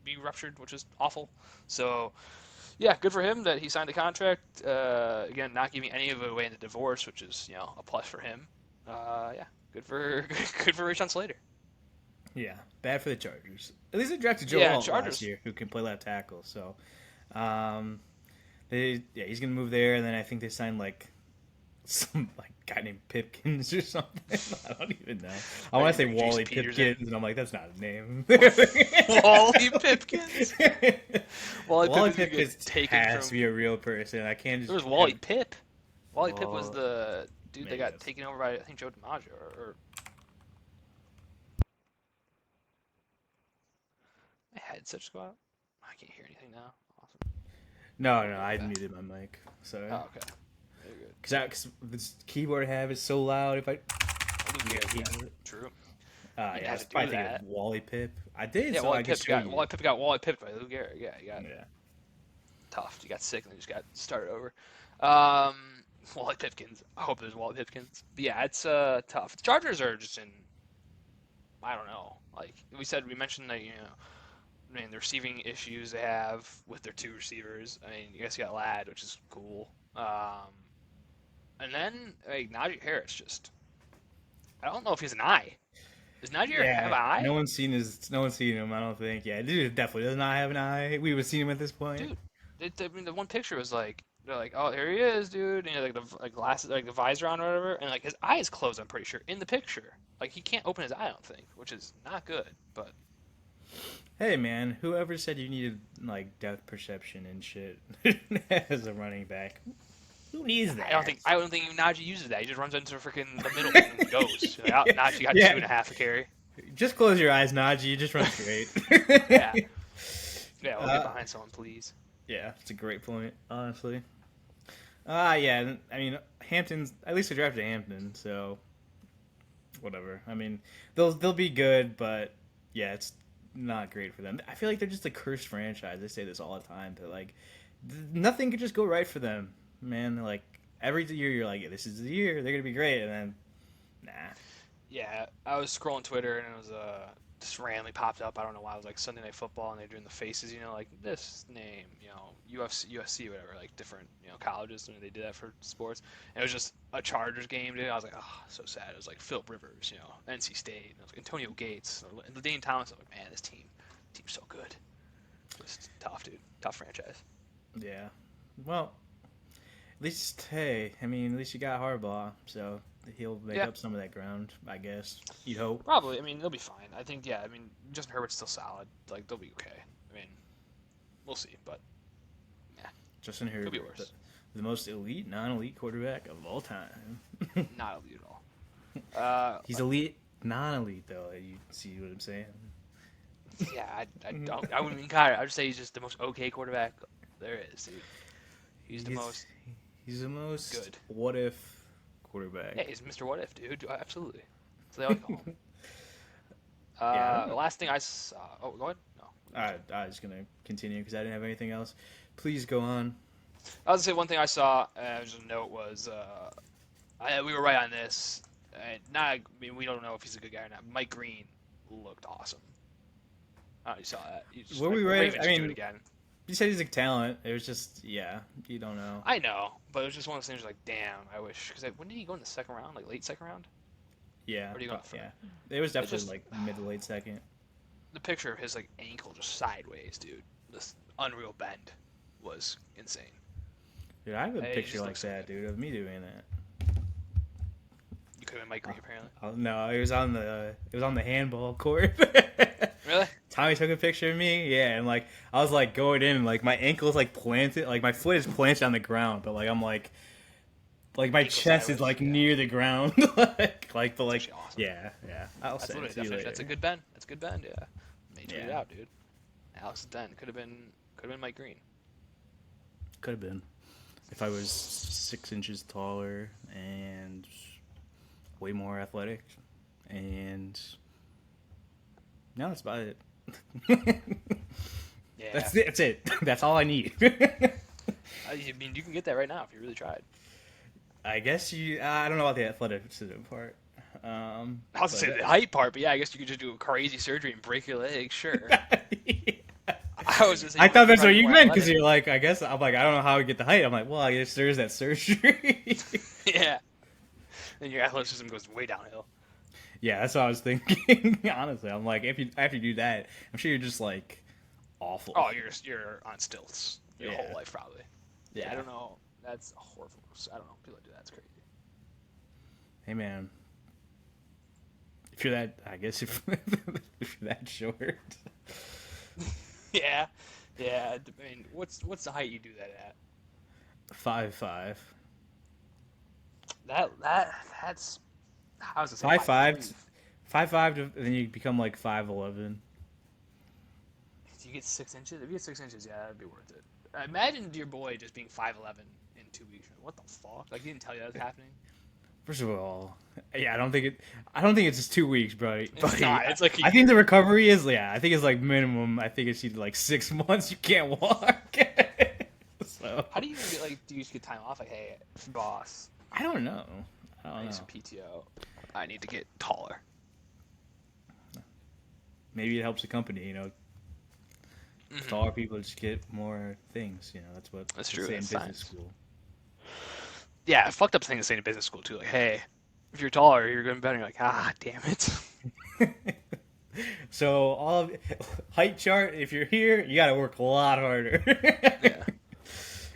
be ruptured, which is awful. So yeah, good for him that he signed a contract. Again, not giving any of it away in the divorce, which is a plus for him. Yeah, good for good for Rashawn Slater. Yeah, bad for the Chargers. At least they drafted Joe Yeah, Alt last Chargers. year, who can play left tackle. So, um, he's gonna move there, and then I think they signed like some like guy named Pipkins or something. I don't even know. I want to say Bring Jason Wally Peters in. Pipkins, and I'm like, that's not a name. Wally Pipkins. Wally Wally Pipkins gonna get Pipkins taken has to from. be a real person. I can't There just was have. Wally Pip. Wally Pip was Oh, the dude that maybe got that's. taken over by I think Joe DiMaggio or my headset just go out. I can't hear anything now. Awesome. No, We'll no, be I right back. muted my mic. Sorry. Oh, okay. Very good. Cause this keyboard I have is so loud. If I Lou yeah, Gehrig, hear yeah, it. true. You Yeah, I had was to do probably thinking that. of Wally Pip. I did, Yeah, so Wally I can Pip show got you. Wally Pip by Lou Gehrig. Yeah, you got Yeah. tough. You got sick and then just got started over. Wally Pipkins. I hope there's Wally Pipkins. But yeah, it's tough. The Chargers are just in. I don't know. Like we mentioned that I mean, the receiving issues they have with their two receivers. I mean, you guys got Ladd, which is cool. And then like Najee Harris, just I don't know if he's an eye. Does Najee Harris have Yeah, an eye? no one's seen him. I don't think. Yeah, dude definitely does not have an eye. We would have seen him at this point. Dude, I mean, the one picture was like they're like, oh, here he is, dude. And like the like glasses, like the visor on or whatever, and like his eye is closed. I'm pretty sure in the picture, like he can't open his eye. I don't think, which is not good. But Hey man, whoever said you needed like depth perception and shit as a running back? Who needs that? I don't think even Najee uses that. He just runs into freaking the middle and goes. Like, oh, Najee got two Yeah, and a half a carry. just close your eyes, Najee. You just run straight. Yeah, yeah. We'll get uh, behind someone, please. yeah, it's a great point, honestly. Yeah. I mean, Hampton's at least they drafted Hampton, so whatever. I mean, they'll be good, but yeah, it's not great for them. I feel like they're just a cursed franchise. They say this all the time. That like nothing could just go right for them, man. Like every year, you're like, this is the year they're gonna be great, and then nah. Yeah, I was scrolling Twitter and it was just randomly popped up. I don't know why. It was like Sunday Night Football, and they're doing the faces, like this name, UFC, whatever, like different, colleges. And they did that for sports. And it was just a Chargers game, dude. I was like, oh, so sad. It was like Philip Rivers, NC State. And it was like Antonio Gates, and LaDainian Thomas. I was like, man, this team's so good. Just tough, dude. Tough franchise. Yeah. Well, at least at least you got Harbaugh, so he'll make up some of that ground, I guess. You'd hope. Probably. I mean, they'll be fine. I think. Yeah. I mean, Justin Herbert's still solid. Like, they'll be okay. I mean, we'll see, but yeah. Justin Herbert, could be worse. The most elite, non-elite quarterback of all time. Not elite at all. He's elite, non-elite though. You see what I'm saying? Yeah, I don't. I wouldn't mean Kyler. I would say he's just the most okay quarterback there is, dude. He's the most good. What if quarterback? Yeah, he's Mr. What If, dude. Absolutely. That's what they all call him. The last thing I saw. Oh, go ahead. No. I was gonna continue because I didn't have anything else. Please go on. I was gonna say one thing I saw. Just a note was, we were right on this. We don't know if he's a good guy or not. Mike Green looked awesome. You saw that. Were we right? I mean, do it again. You said he's a talent. It was just, you don't know. I know, but it was just one of those things like, damn, I wish. Because when did he go in the second round? Like late second round? Yeah. Or did he go yeah. It was definitely mid to late second. The picture of his ankle just sideways, dude. This unreal bend was insane. Dude, I have a picture like that, dude, of me doing that. You could have been Mike Green, apparently. No, it was on the handball court. Really? Tommy took a picture of me, yeah, and I was going in, and my ankle's planted, my foot is planted on the ground, but I'm my ankle chest is near the ground, awesome. Yeah. I'll say it to you later. That's a good bend. Yeah. May tweet it out, dude. Alex Den could have been Mike Green. Could have been, if I was 6 inches taller and way more athletic, and no, that's about it. Yeah, that's it. That's all I need. I mean, you can get that right now if you really tried. I guess I don't know about the athleticism part. I was gonna say the height part, but yeah, I guess you could just do a crazy surgery and break your leg. Sure. I thought that's what you meant because you're I guess I'm I don't know how to get the height. I'm well, I guess there's that surgery. Yeah. Then your athleticism goes way downhill. Yeah, that's what I was thinking. Honestly, I'm after you do that, I'm sure you're just awful. Oh, you're on stilts your whole life probably. Yeah, I don't know. That's horrible. I don't know. People that do that's crazy. Hey man, if you're that, I guess if you're that short. Yeah. I mean, what's the height you do that at? 5'5". That's. I was 5'5", 5'5", then you become 5'11". Do you get 6 inches? If you get 6 inches, yeah, that'd be worth it. Imagine your boy just being 5'11" in 2 weeks. What the fuck? He didn't tell you that was happening. First of all, yeah, I don't think it's just 2 weeks, bro. It's not. It's I think the recovery is, I think it's minimum. I think it's 6 months. You can't walk. So how do you get do you just get time off? Hey, boss. I don't know. I need some PTO. I need to get taller. Maybe it helps the company, Taller people just get more things, That's true. Say in business science. School. Yeah, fucked up thing to say in business school too. Hey, if you're taller, you're going to be better. You're damn it. So all height chart. If you're here, you got to work a lot harder. Yeah.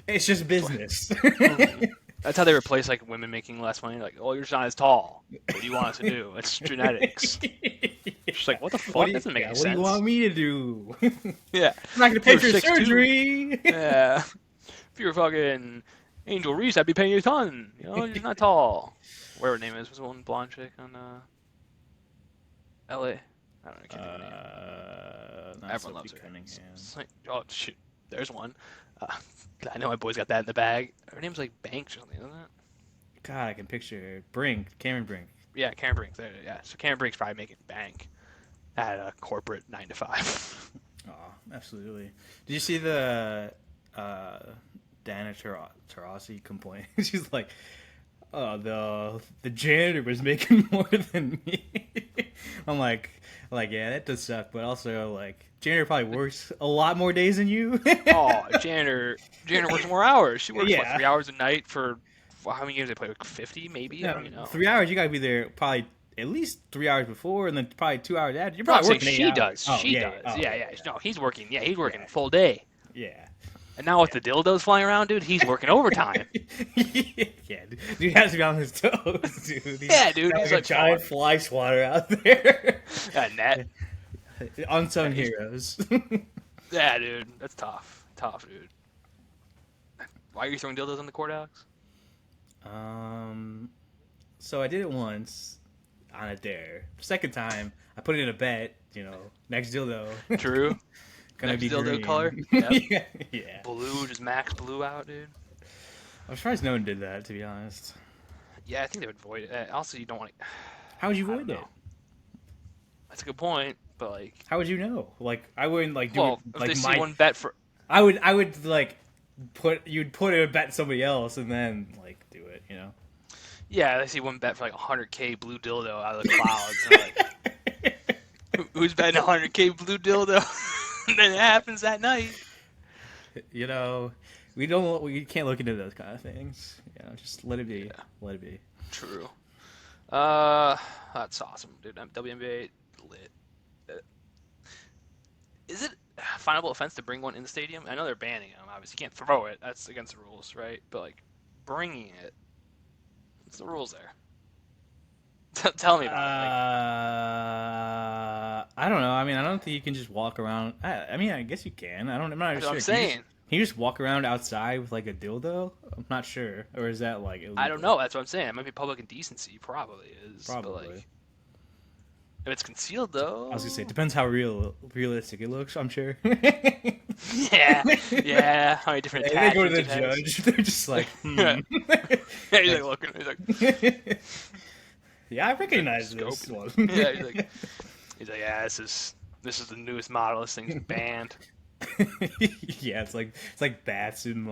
It's just business. That's how they replace women making less money. Oh, you're just not as tall. What do you want us to do? It's genetics. She's what the fuck? That doesn't make any sense. What do you want me to do? Yeah. I'm not going to pay for surgery. Yeah. If you were fucking Angel Reese, I'd be paying you a ton. You're just not tall. Whatever her name is. Was the one blonde chick on L.A.? I don't know. I can't remember. Everyone loves her. Oh, shoot. There's one. I know my boy's got that in the bag. Her name's Banks or something, isn't it? God, I can picture her. Cameron Brink. Yeah, Cameron Brink. There, yeah. So Cameron Brink's probably making bank at a corporate 9 to 5. Oh, absolutely. Did you see the Dana Taurasi complaint? She's the janitor was making more than me. I'm like, yeah, that does suck, but also like janitor probably works a lot more days than you. Oh, janitor works more hours. She works what Yeah. 3 hours a night for how many games they play? Like 50 maybe. I No, don't even know. 3 hours. You gotta be there probably at least 3 hours before, and then probably 2 hours after. You're No, I'm probably saying working 8 she hours. does. Oh She yeah, yeah. does. Oh Yeah, yeah, yeah. yeah. No, he's working. Yeah, he's working Yeah, full day. yeah. And now with the dildos flying around, dude, he's working overtime. Yeah, dude has to be on his toes, dude. He's Yeah, dude, got he's like a like, giant fly swatter out there. net. Unsung Yeah, heroes. yeah, dude, that's tough. Tough, dude. Why are you throwing dildos on the court, Alex? um, so I did it once on a dare. Second time, I put it in a bet. Next dildo True. gonna Next be dildo green. color. Yep. Yeah. Blue, just max blue out, dude. I'm surprised no one did that, to be honest. Yeah, I think they would void it. Also, you don't want to. How would you I avoid don't it? know. That's a good point, but like, How would you know? Like, I wouldn't like do well, it if like they see my. one bet for, I would like you'd put a bet somebody else and then like do it. yeah, they see one bet for like 100K blue dildo out of the clouds. And like, who's betting 100K blue dildo? And then it happens that night. We can't look into those kind of things. Just let it be. Yeah, Let it be. true. That's awesome, dude. WNBA lit. Uh, Is it a finable offense to bring one in the stadium? I know they're banning them. Obviously, you can't throw it. That's against the rules, right? But like, bringing it, what's the rules there? Tell me about it. I don't know. I mean, I don't think you can just walk around. I mean, I guess you can. I'm not That's sure. what I'm saying. Can you just walk around outside with like a dildo? I'm not sure. Or is that like I don't illegal? know. That's what I'm saying. It might be public indecency. Probably is. But Probably. like, if it's concealed I though. was gonna say it depends how realistic it looks. I'm sure. Yeah, yeah. How many different They go to attachments the it has. judge. They're just like, Yeah. hmm. Yeah, he's like looking. He's like, Yeah, I recognize scope. this one. Yeah, he's like, yeah, this is the newest model. This thing's banned. Yeah, it's like bats in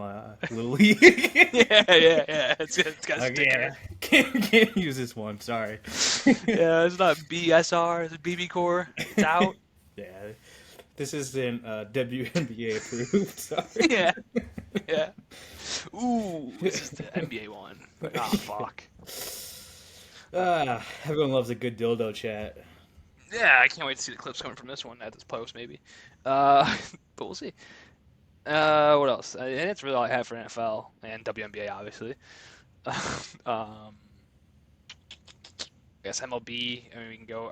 Little League. Yeah, yeah, yeah. It's got a Like, sticker. yeah, can't use this one. Sorry. Yeah, it's not BSR. It's BB Core. It's out. Yeah, this isn't WNBA approved. Sorry. Yeah, yeah. Ooh, this is the NBA one. Ah, fuck. Everyone loves a good dildo chat. Yeah, I can't wait to see the clips coming from this one at this post, maybe. But we'll see. What else? And it's really all I have for NFL and WNBA, obviously. I guess MLB. I mean, we can go.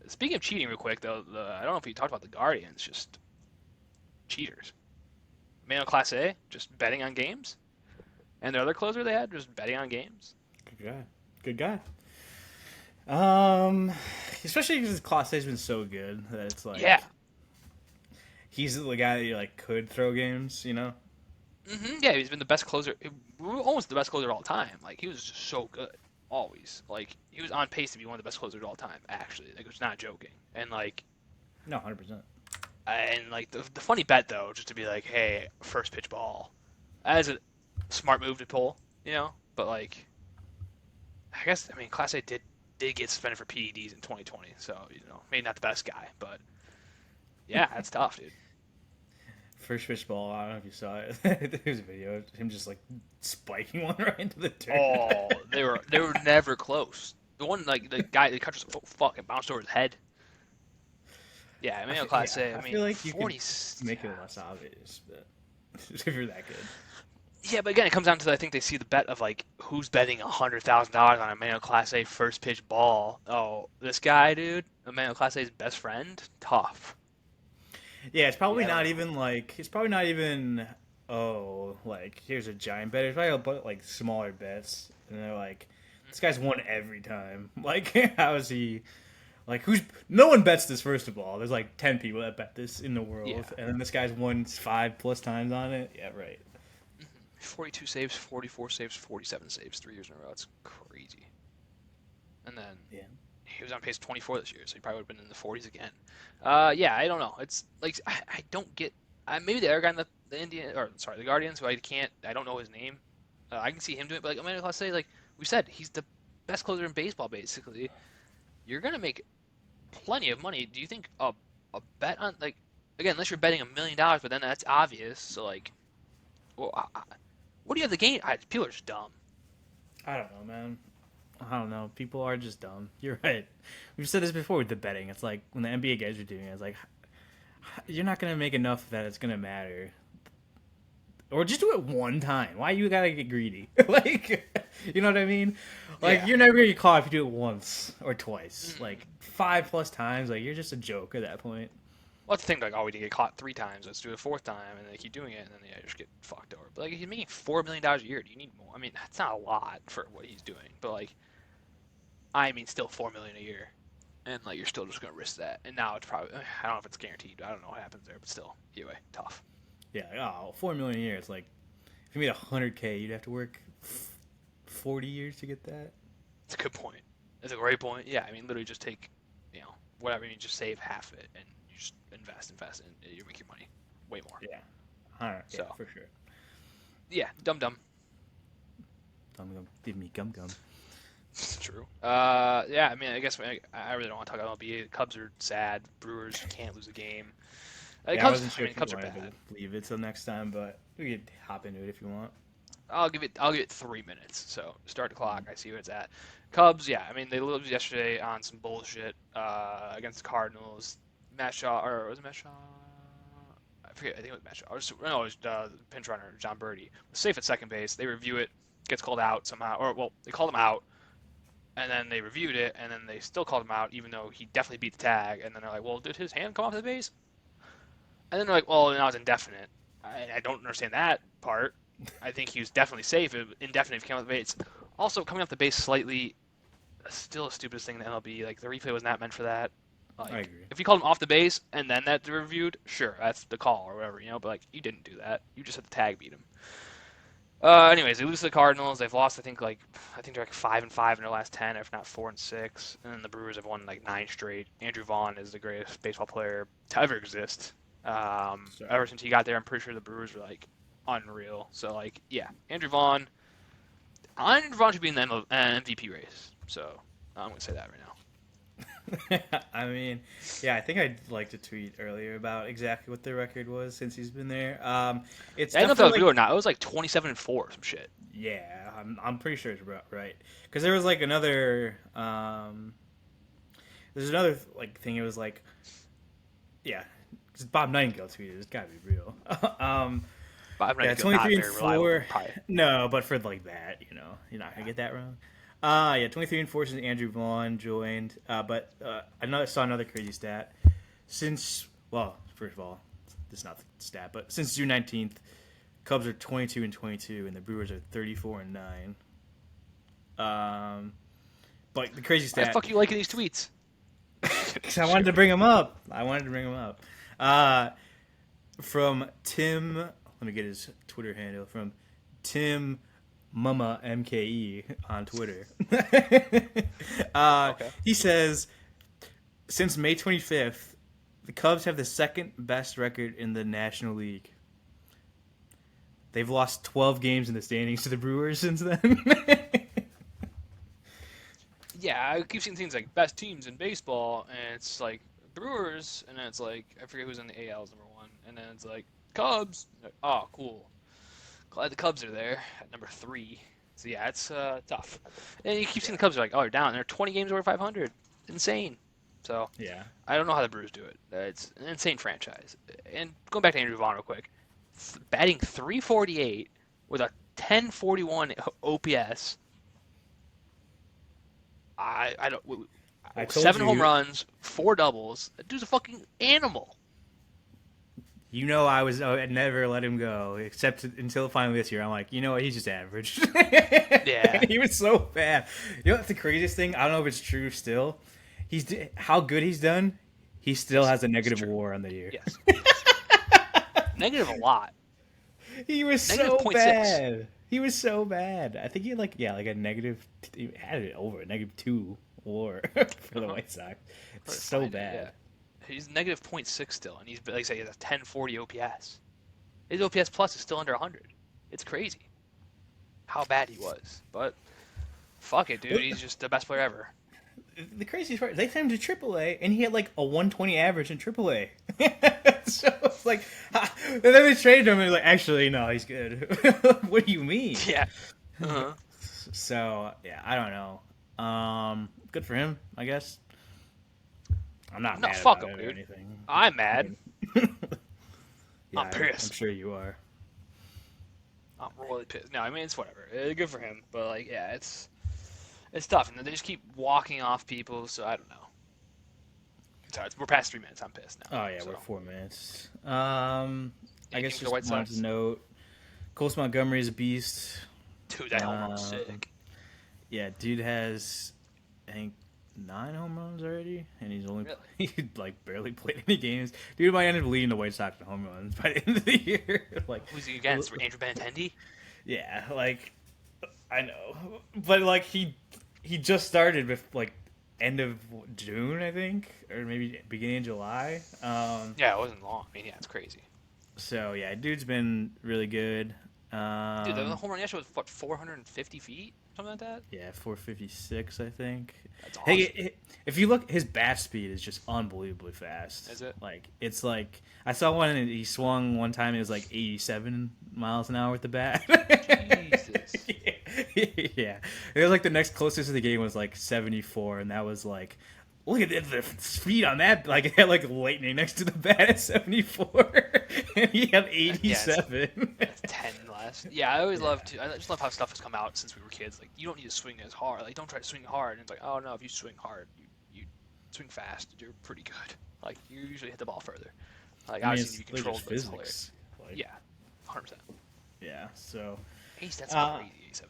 Speaking of cheating, real quick though, I don't know if we talked about the Guardians, just cheaters. Mayo Class A, just betting on games, and their other closer they had just betting on games. Good guy. Good guy. Especially because Class A's been so good that it's like, Yeah. he's the guy that you like could throw games. Yeah, he's been the best closer, almost the best closer of all time. Like he was just so good, always. Like he was on pace to be one of the best closers of all time. Actually, like it's not joking. And like, No, 100%. and like the funny bet though, just to be like, hey, first pitch ball, as a smart move to pull, But like, I mean, Class A did get suspended for PEDs in 2020, so maybe not the best guy, but yeah, that's tough, dude. First pitch ball. I don't know if you saw it. There's a video of him just like spiking one right into the dirt. Oh, they were never close. The one like the guy, the catcher, fuck, it bounced over his head. Yeah, I mean, Class A. I mean, feel like you 40. could make it less obvious, but if you're that good. Yeah, but again, it comes down to I think they see the bet of like who's betting $100,000 on a Mayo Class A first pitch ball. Oh, this guy, dude, a Mayo Class A's best friend. Tough. Yeah, it's probably Yeah, I not don't even like it's probably not even like here's a giant bet. It's probably about like smaller bets, and they're like, this guy's won every time. Like, how is he? Like, no one bets this. First of all, there's like 10 people that bet this in the world, Yeah. and then this guy's won 5+ times on it. Yeah, right. 42 saves, 44 saves, 47 saves, 3 years in a row. That's crazy. And then Yeah. he was on pace 24 this year, so he probably would have been in the 40s again. Yeah, I don't know. It's like I don't get. Maybe the other guy in the Guardians, who I don't know his name. I can see him do it, but like Emmanuel Clase, like we said, he's the best closer in baseball. Basically, you're gonna make plenty of money. Do you think a bet on like again, unless you're betting $1 million, but then that's obvious. So like, well, what do you have the game? People are just dumb. I don't know, man. I don't know. People are just dumb. You're right. We've said this before with the betting. It's like when the NBA guys are doing it, it's like you're not gonna make enough that it's gonna matter. Or just do it one time. Why you gotta get greedy? Like, you know what I mean? Like, Yeah. you're never gonna get caught if you do it once or twice. Mm. Like 5+ times, like you're just a joke at that point. Well, that's the thing. Like, oh, we did get caught 3 times. Let's do it a fourth time, and they keep doing it, and then they just get fucked over. But like, he's making $4 million a year. Do you need more? I mean, that's not a lot for what he's doing. But like, I mean, still $4 million a year, and like, you're still just gonna risk that. And now it's probably I don't know if it's guaranteed. I don't know what happens there, but still, either way, tough. Yeah, oh, 4 million a year. It's like if you made 100K, you'd have to work 40 years to get that. It's a good point. It's a great point. Yeah, I mean, literally just take, whatever. You just save half of it, and you just invest, and you make your money way more. Yeah, all right. Yeah, So for sure. yeah, dumb. Give me gum. True. Yeah. I mean, I guess I really don't want to talk about MLB. The Cubs are sad. Brewers can't lose a game. Yeah, I wasn't sure if you Cubs are wanted bad. to leave it till next time, but we could hop into it if you want. I'll give it 3 minutes. So start the clock. I see where it's at. Cubs. Yeah. I mean, they lose yesterday on some bullshit against the Cardinals. Matt Shaw, or was it Matt Shaw? I forget. I think it was Matt Shaw. No, it was the pinch runner John Birdie was safe at second base. They review it, gets called out somehow, or well, they called him out. And then they reviewed it, and then they still called him out, even though he definitely beat the tag. And then they're like, well, did his hand come off the base? And then they're like, well, now it's indefinite. I don't understand that part. I think he was definitely safe. Indefinite if he came off the base. Also, coming off the base slightly, still a stupidest thing in the MLB. Like, the replay was not meant for that. Like, I agree. if you called him off the base and then that's reviewed, sure, that's the call or whatever, But, like, you didn't do that. You just had the tag beat him. Anyways, they lose to the Cardinals. They've lost, I think they're like 5-5 in their last 10, if not 4-6. And then the Brewers have won like 9 straight. Andrew Vaughn is the greatest baseball player to ever exist. Ever since he got there, I'm pretty sure the Brewers were like unreal. So like, yeah, Andrew Vaughn should be in the MVP race. So I'm gonna say that right now. I mean, yeah, I think I'd like to tweet earlier about exactly what the record was since he's been there. It's I don't know if that was definitely real or not. It was like 27-4 or some shit. yeah, I'm pretty sure it's right because there was like another there's another like thing. It was like yeah, because Bob Nightingale tweeted. It's gotta be real. Yeah, 23-4. No, but for like that, you're not gonna get that wrong. Yeah, 23-4 since Andrew Vaughn joined. But I saw another crazy stat. First of all, this is not the stat, but since June 19th, Cubs are 22-22, and the Brewers are 34-9. But the crazy stat. Why the fuck you liking these tweets? Because I wanted to bring them up. From Tim, let me get his Twitter handle. From Tim Mama MKE on Twitter. Okay. He says, since May 25th, the Cubs have the second best record in the National League. They've lost 12 games in the standings to the Brewers since then. Yeah, I keep seeing things like best teams in baseball, and it's like Brewers, and then it's like I forget who's in the AL as number 1, and then it's like Cubs. Oh, cool. Glad the Cubs are there at number 3. So yeah, it's tough. And you keep seeing the Cubs are like, oh, they're down. They're 20 games over 500. Insane. So Yeah. I don't know how the Brewers do it. It's an insane franchise. And going back to Andrew Vaughn real quick, batting .348 with a 1041 OPS. I don't. I told 7 you. home runs, 4 doubles. That dude's a fucking animal. I'd never let him go, except until finally this year. I'm like, he's just average. Yeah. He was so bad. That's the craziest thing? I don't know if it's true still. How good he's done, he still has a negative WAR on the year. Yes. Negative a lot. He was Negative so 0.6. bad. He was so bad. I think he had he had it over a -2 WAR for the White Sox. It's so bad. Yeah. He's negative .6 still, and he's like I say, he has a 1040 OPS. His OPS plus is still under 100. It's crazy how bad he was, but fuck it, dude. He's just the best player ever. the craziest part, they signed him to AAA, and he had like a 120 average in AAA. So it's like, and then they traded him, and they're like, actually, no, he's good. What do you mean? Yeah. Uh-huh. So yeah, I don't know. Good for him, I guess. I'm not No, mad fuck about him, it or dude. anything. I'm I mad. mean, yeah, I'm I'm pissed. sure you are. I'm really pissed. No, I mean it's whatever. Good for him, but like, yeah, it's tough, and they just keep walking off people. So I don't know. Sorry, we're past 3 minutes. I'm pissed now. Oh yeah, So we're 4 minutes. I anything guess for the just White wanted to Sox? note, Coach Montgomery is a beast. Dude, that home run was Um, sick. yeah, dude has, I think, 9 home runs already, and he's only Really? he like barely played any games. Dude might end up leading the White Sox in home runs by the end of the year. Like, Who's he against? Andrew Benintendi? yeah, like I know, but like he just started with like end of June, I think, or maybe beginning of July. Yeah, it wasn't long. I mean, yeah, it's crazy. So yeah, dude's been really good. Dude, the home run yesterday was what 450 feet, something like that. Yeah, 456, I think. That's Hey, awesome. if you look, his bat speed is just unbelievably fast. Is it? Like it's like I saw one and he swung one time. It was like 87 miles an hour with the bat. Jesus. Yeah, it was like the next closest to the game was like 74, and that was like. Look at the speed on that! Like it had like lightning next to the bat at 74, and he had Yeah, 87. that's 10 less. Yeah, I always Yeah. love to. I just love how stuff has come out since we were kids. Like, you don't need to swing as hard. Like, don't try to swing hard. And it's like, oh no, if you swing hard, you swing fast, you're pretty good. Like, you usually hit the ball further. Like, I mean, obviously, it's you be like controlled, just but it's hilarious. physics. Like, Yeah, 100%. yeah. So, That's uh, crazy. 87.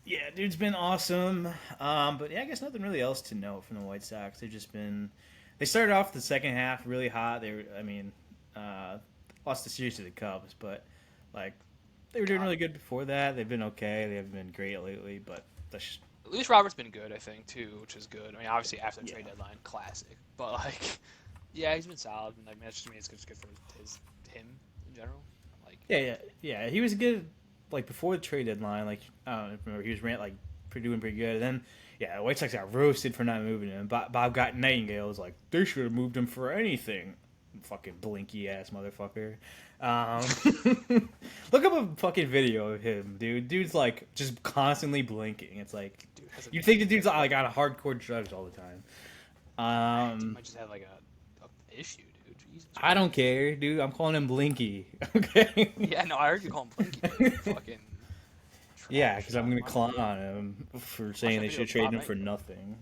yeah, dude's been awesome. But yeah, I guess nothing really else to note from the White Sox. They've just been. They started off the second half really hot. They were, I mean, lost the series to the Cubs, but like they were doing really good before that. They've been okay. They haven't been great lately, but that's just, Luis Robert's been good, I think, too, which is good. I mean, obviously after the yeah. trade deadline, classic. But like, yeah, he's been solid. And like, that's just me. It's good for him in general. Like, Yeah. He was good like before the trade deadline. Like I don't know, remember he was doing pretty good. And then yeah, the White Sox got roasted for not moving him. Bob got Nightingale was like they should have moved him for anything. Fucking blinky ass motherfucker. Look up a fucking video of him, dude. Dude's like just constantly blinking. It's like dude has a, you think the dude's like on hardcore drugs all the time. dude might just have like a issue, dude. Jesus I don't Christ. care, dude. I'm calling him Blinky. Okay. Yeah, no, I heard you call him Blinky. Dude. Fucking. Yeah, Trash. because I'm gonna clown on him for saying they that should video trade of him Bob for Nightingale. nothing.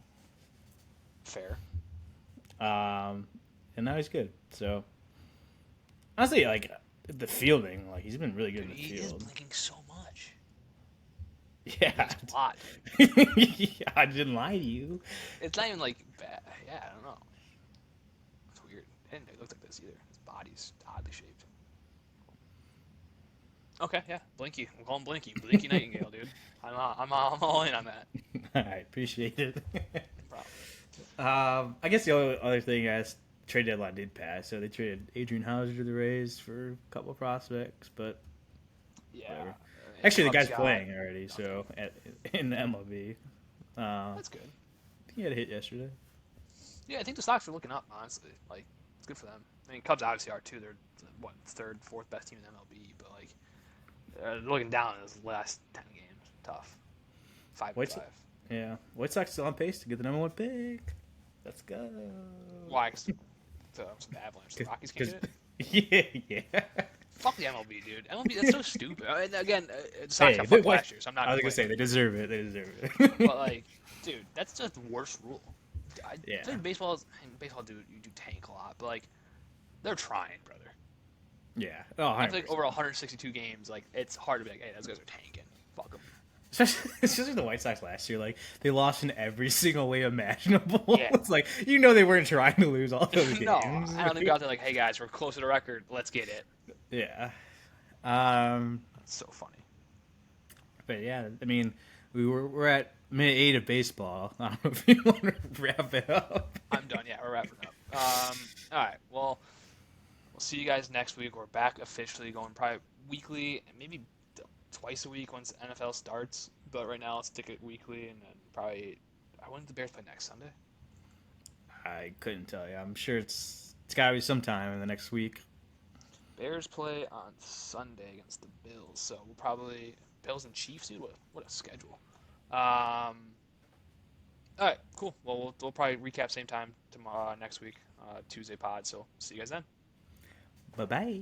Fair. And now he's good. So honestly, like the fielding, like he's been really good Dude, in the he is field. blinking so much. Yeah, It's a lot, dude. Yeah, I didn't lie to you. It's not even like bad. Yeah, I don't know. It's weird. I didn't know he looked like this either. His body's oddly shaped. Okay, yeah, Blinky. We'll call him Blinky. Blinky Nightingale, dude. I'm all in on that. I appreciate it. No problem. I guess the other thing, guys, trade deadline did pass, so they traded Adrian Hauser to the Rays for a couple of prospects, but Yeah. whatever. Actually, the Cubs guy's got- playing already, so in the MLB. That's good. He had a hit yesterday. Yeah, I think the stocks are looking up, honestly. Like, it's good for them. I mean, Cubs obviously are too. They're, what, third, fourth best team in MLB, but, like, they're looking down in those last 10 games. Tough. 5 White 5. Yeah, White Sox still on pace to get the number one pick. Let's go. Why? Because the Avalanche. The Rockies can't get it? Yeah. Fuck the MLB, dude. MLB, that's so stupid. And again, the Sox Hey, got they- fucked last year, so I'm not I was gonna say complaining. they deserve it. They deserve it. But, like, dude, that's just the worst rule. Yeah. I think baseball, dude, you do tank a lot, but, like, they're trying, brother. Yeah. Oh, I feel 100%. like over 162 games, like, it's hard to be like, hey, those guys are tanking. Fuck them. Especially the White Sox last year, like they lost in every single way imaginable. Yeah. It's like they weren't trying to lose all those games. No, I don't think they're out there like, hey, guys, we're close to the record. Let's get it. Yeah. It's so funny. But yeah, I mean, we're at minute 8 of baseball. I don't know if you want to wrap it up. I'm done. Yeah, we're wrapping up. All right. Well, we'll see you guys next week. We're back officially going probably weekly, and maybe twice a week once NFL starts. But right now, let's stick it weekly, and then probably. When do the Bears play next Sunday? I couldn't tell you. I'm sure it's got to be sometime in the next week. Bears play on Sunday against the Bills, so we'll probably Bills and Chiefs. Dude, what a schedule. All right, cool. Well, we'll probably recap same time tomorrow next week, Tuesday pod. So see you guys then. Bye bye.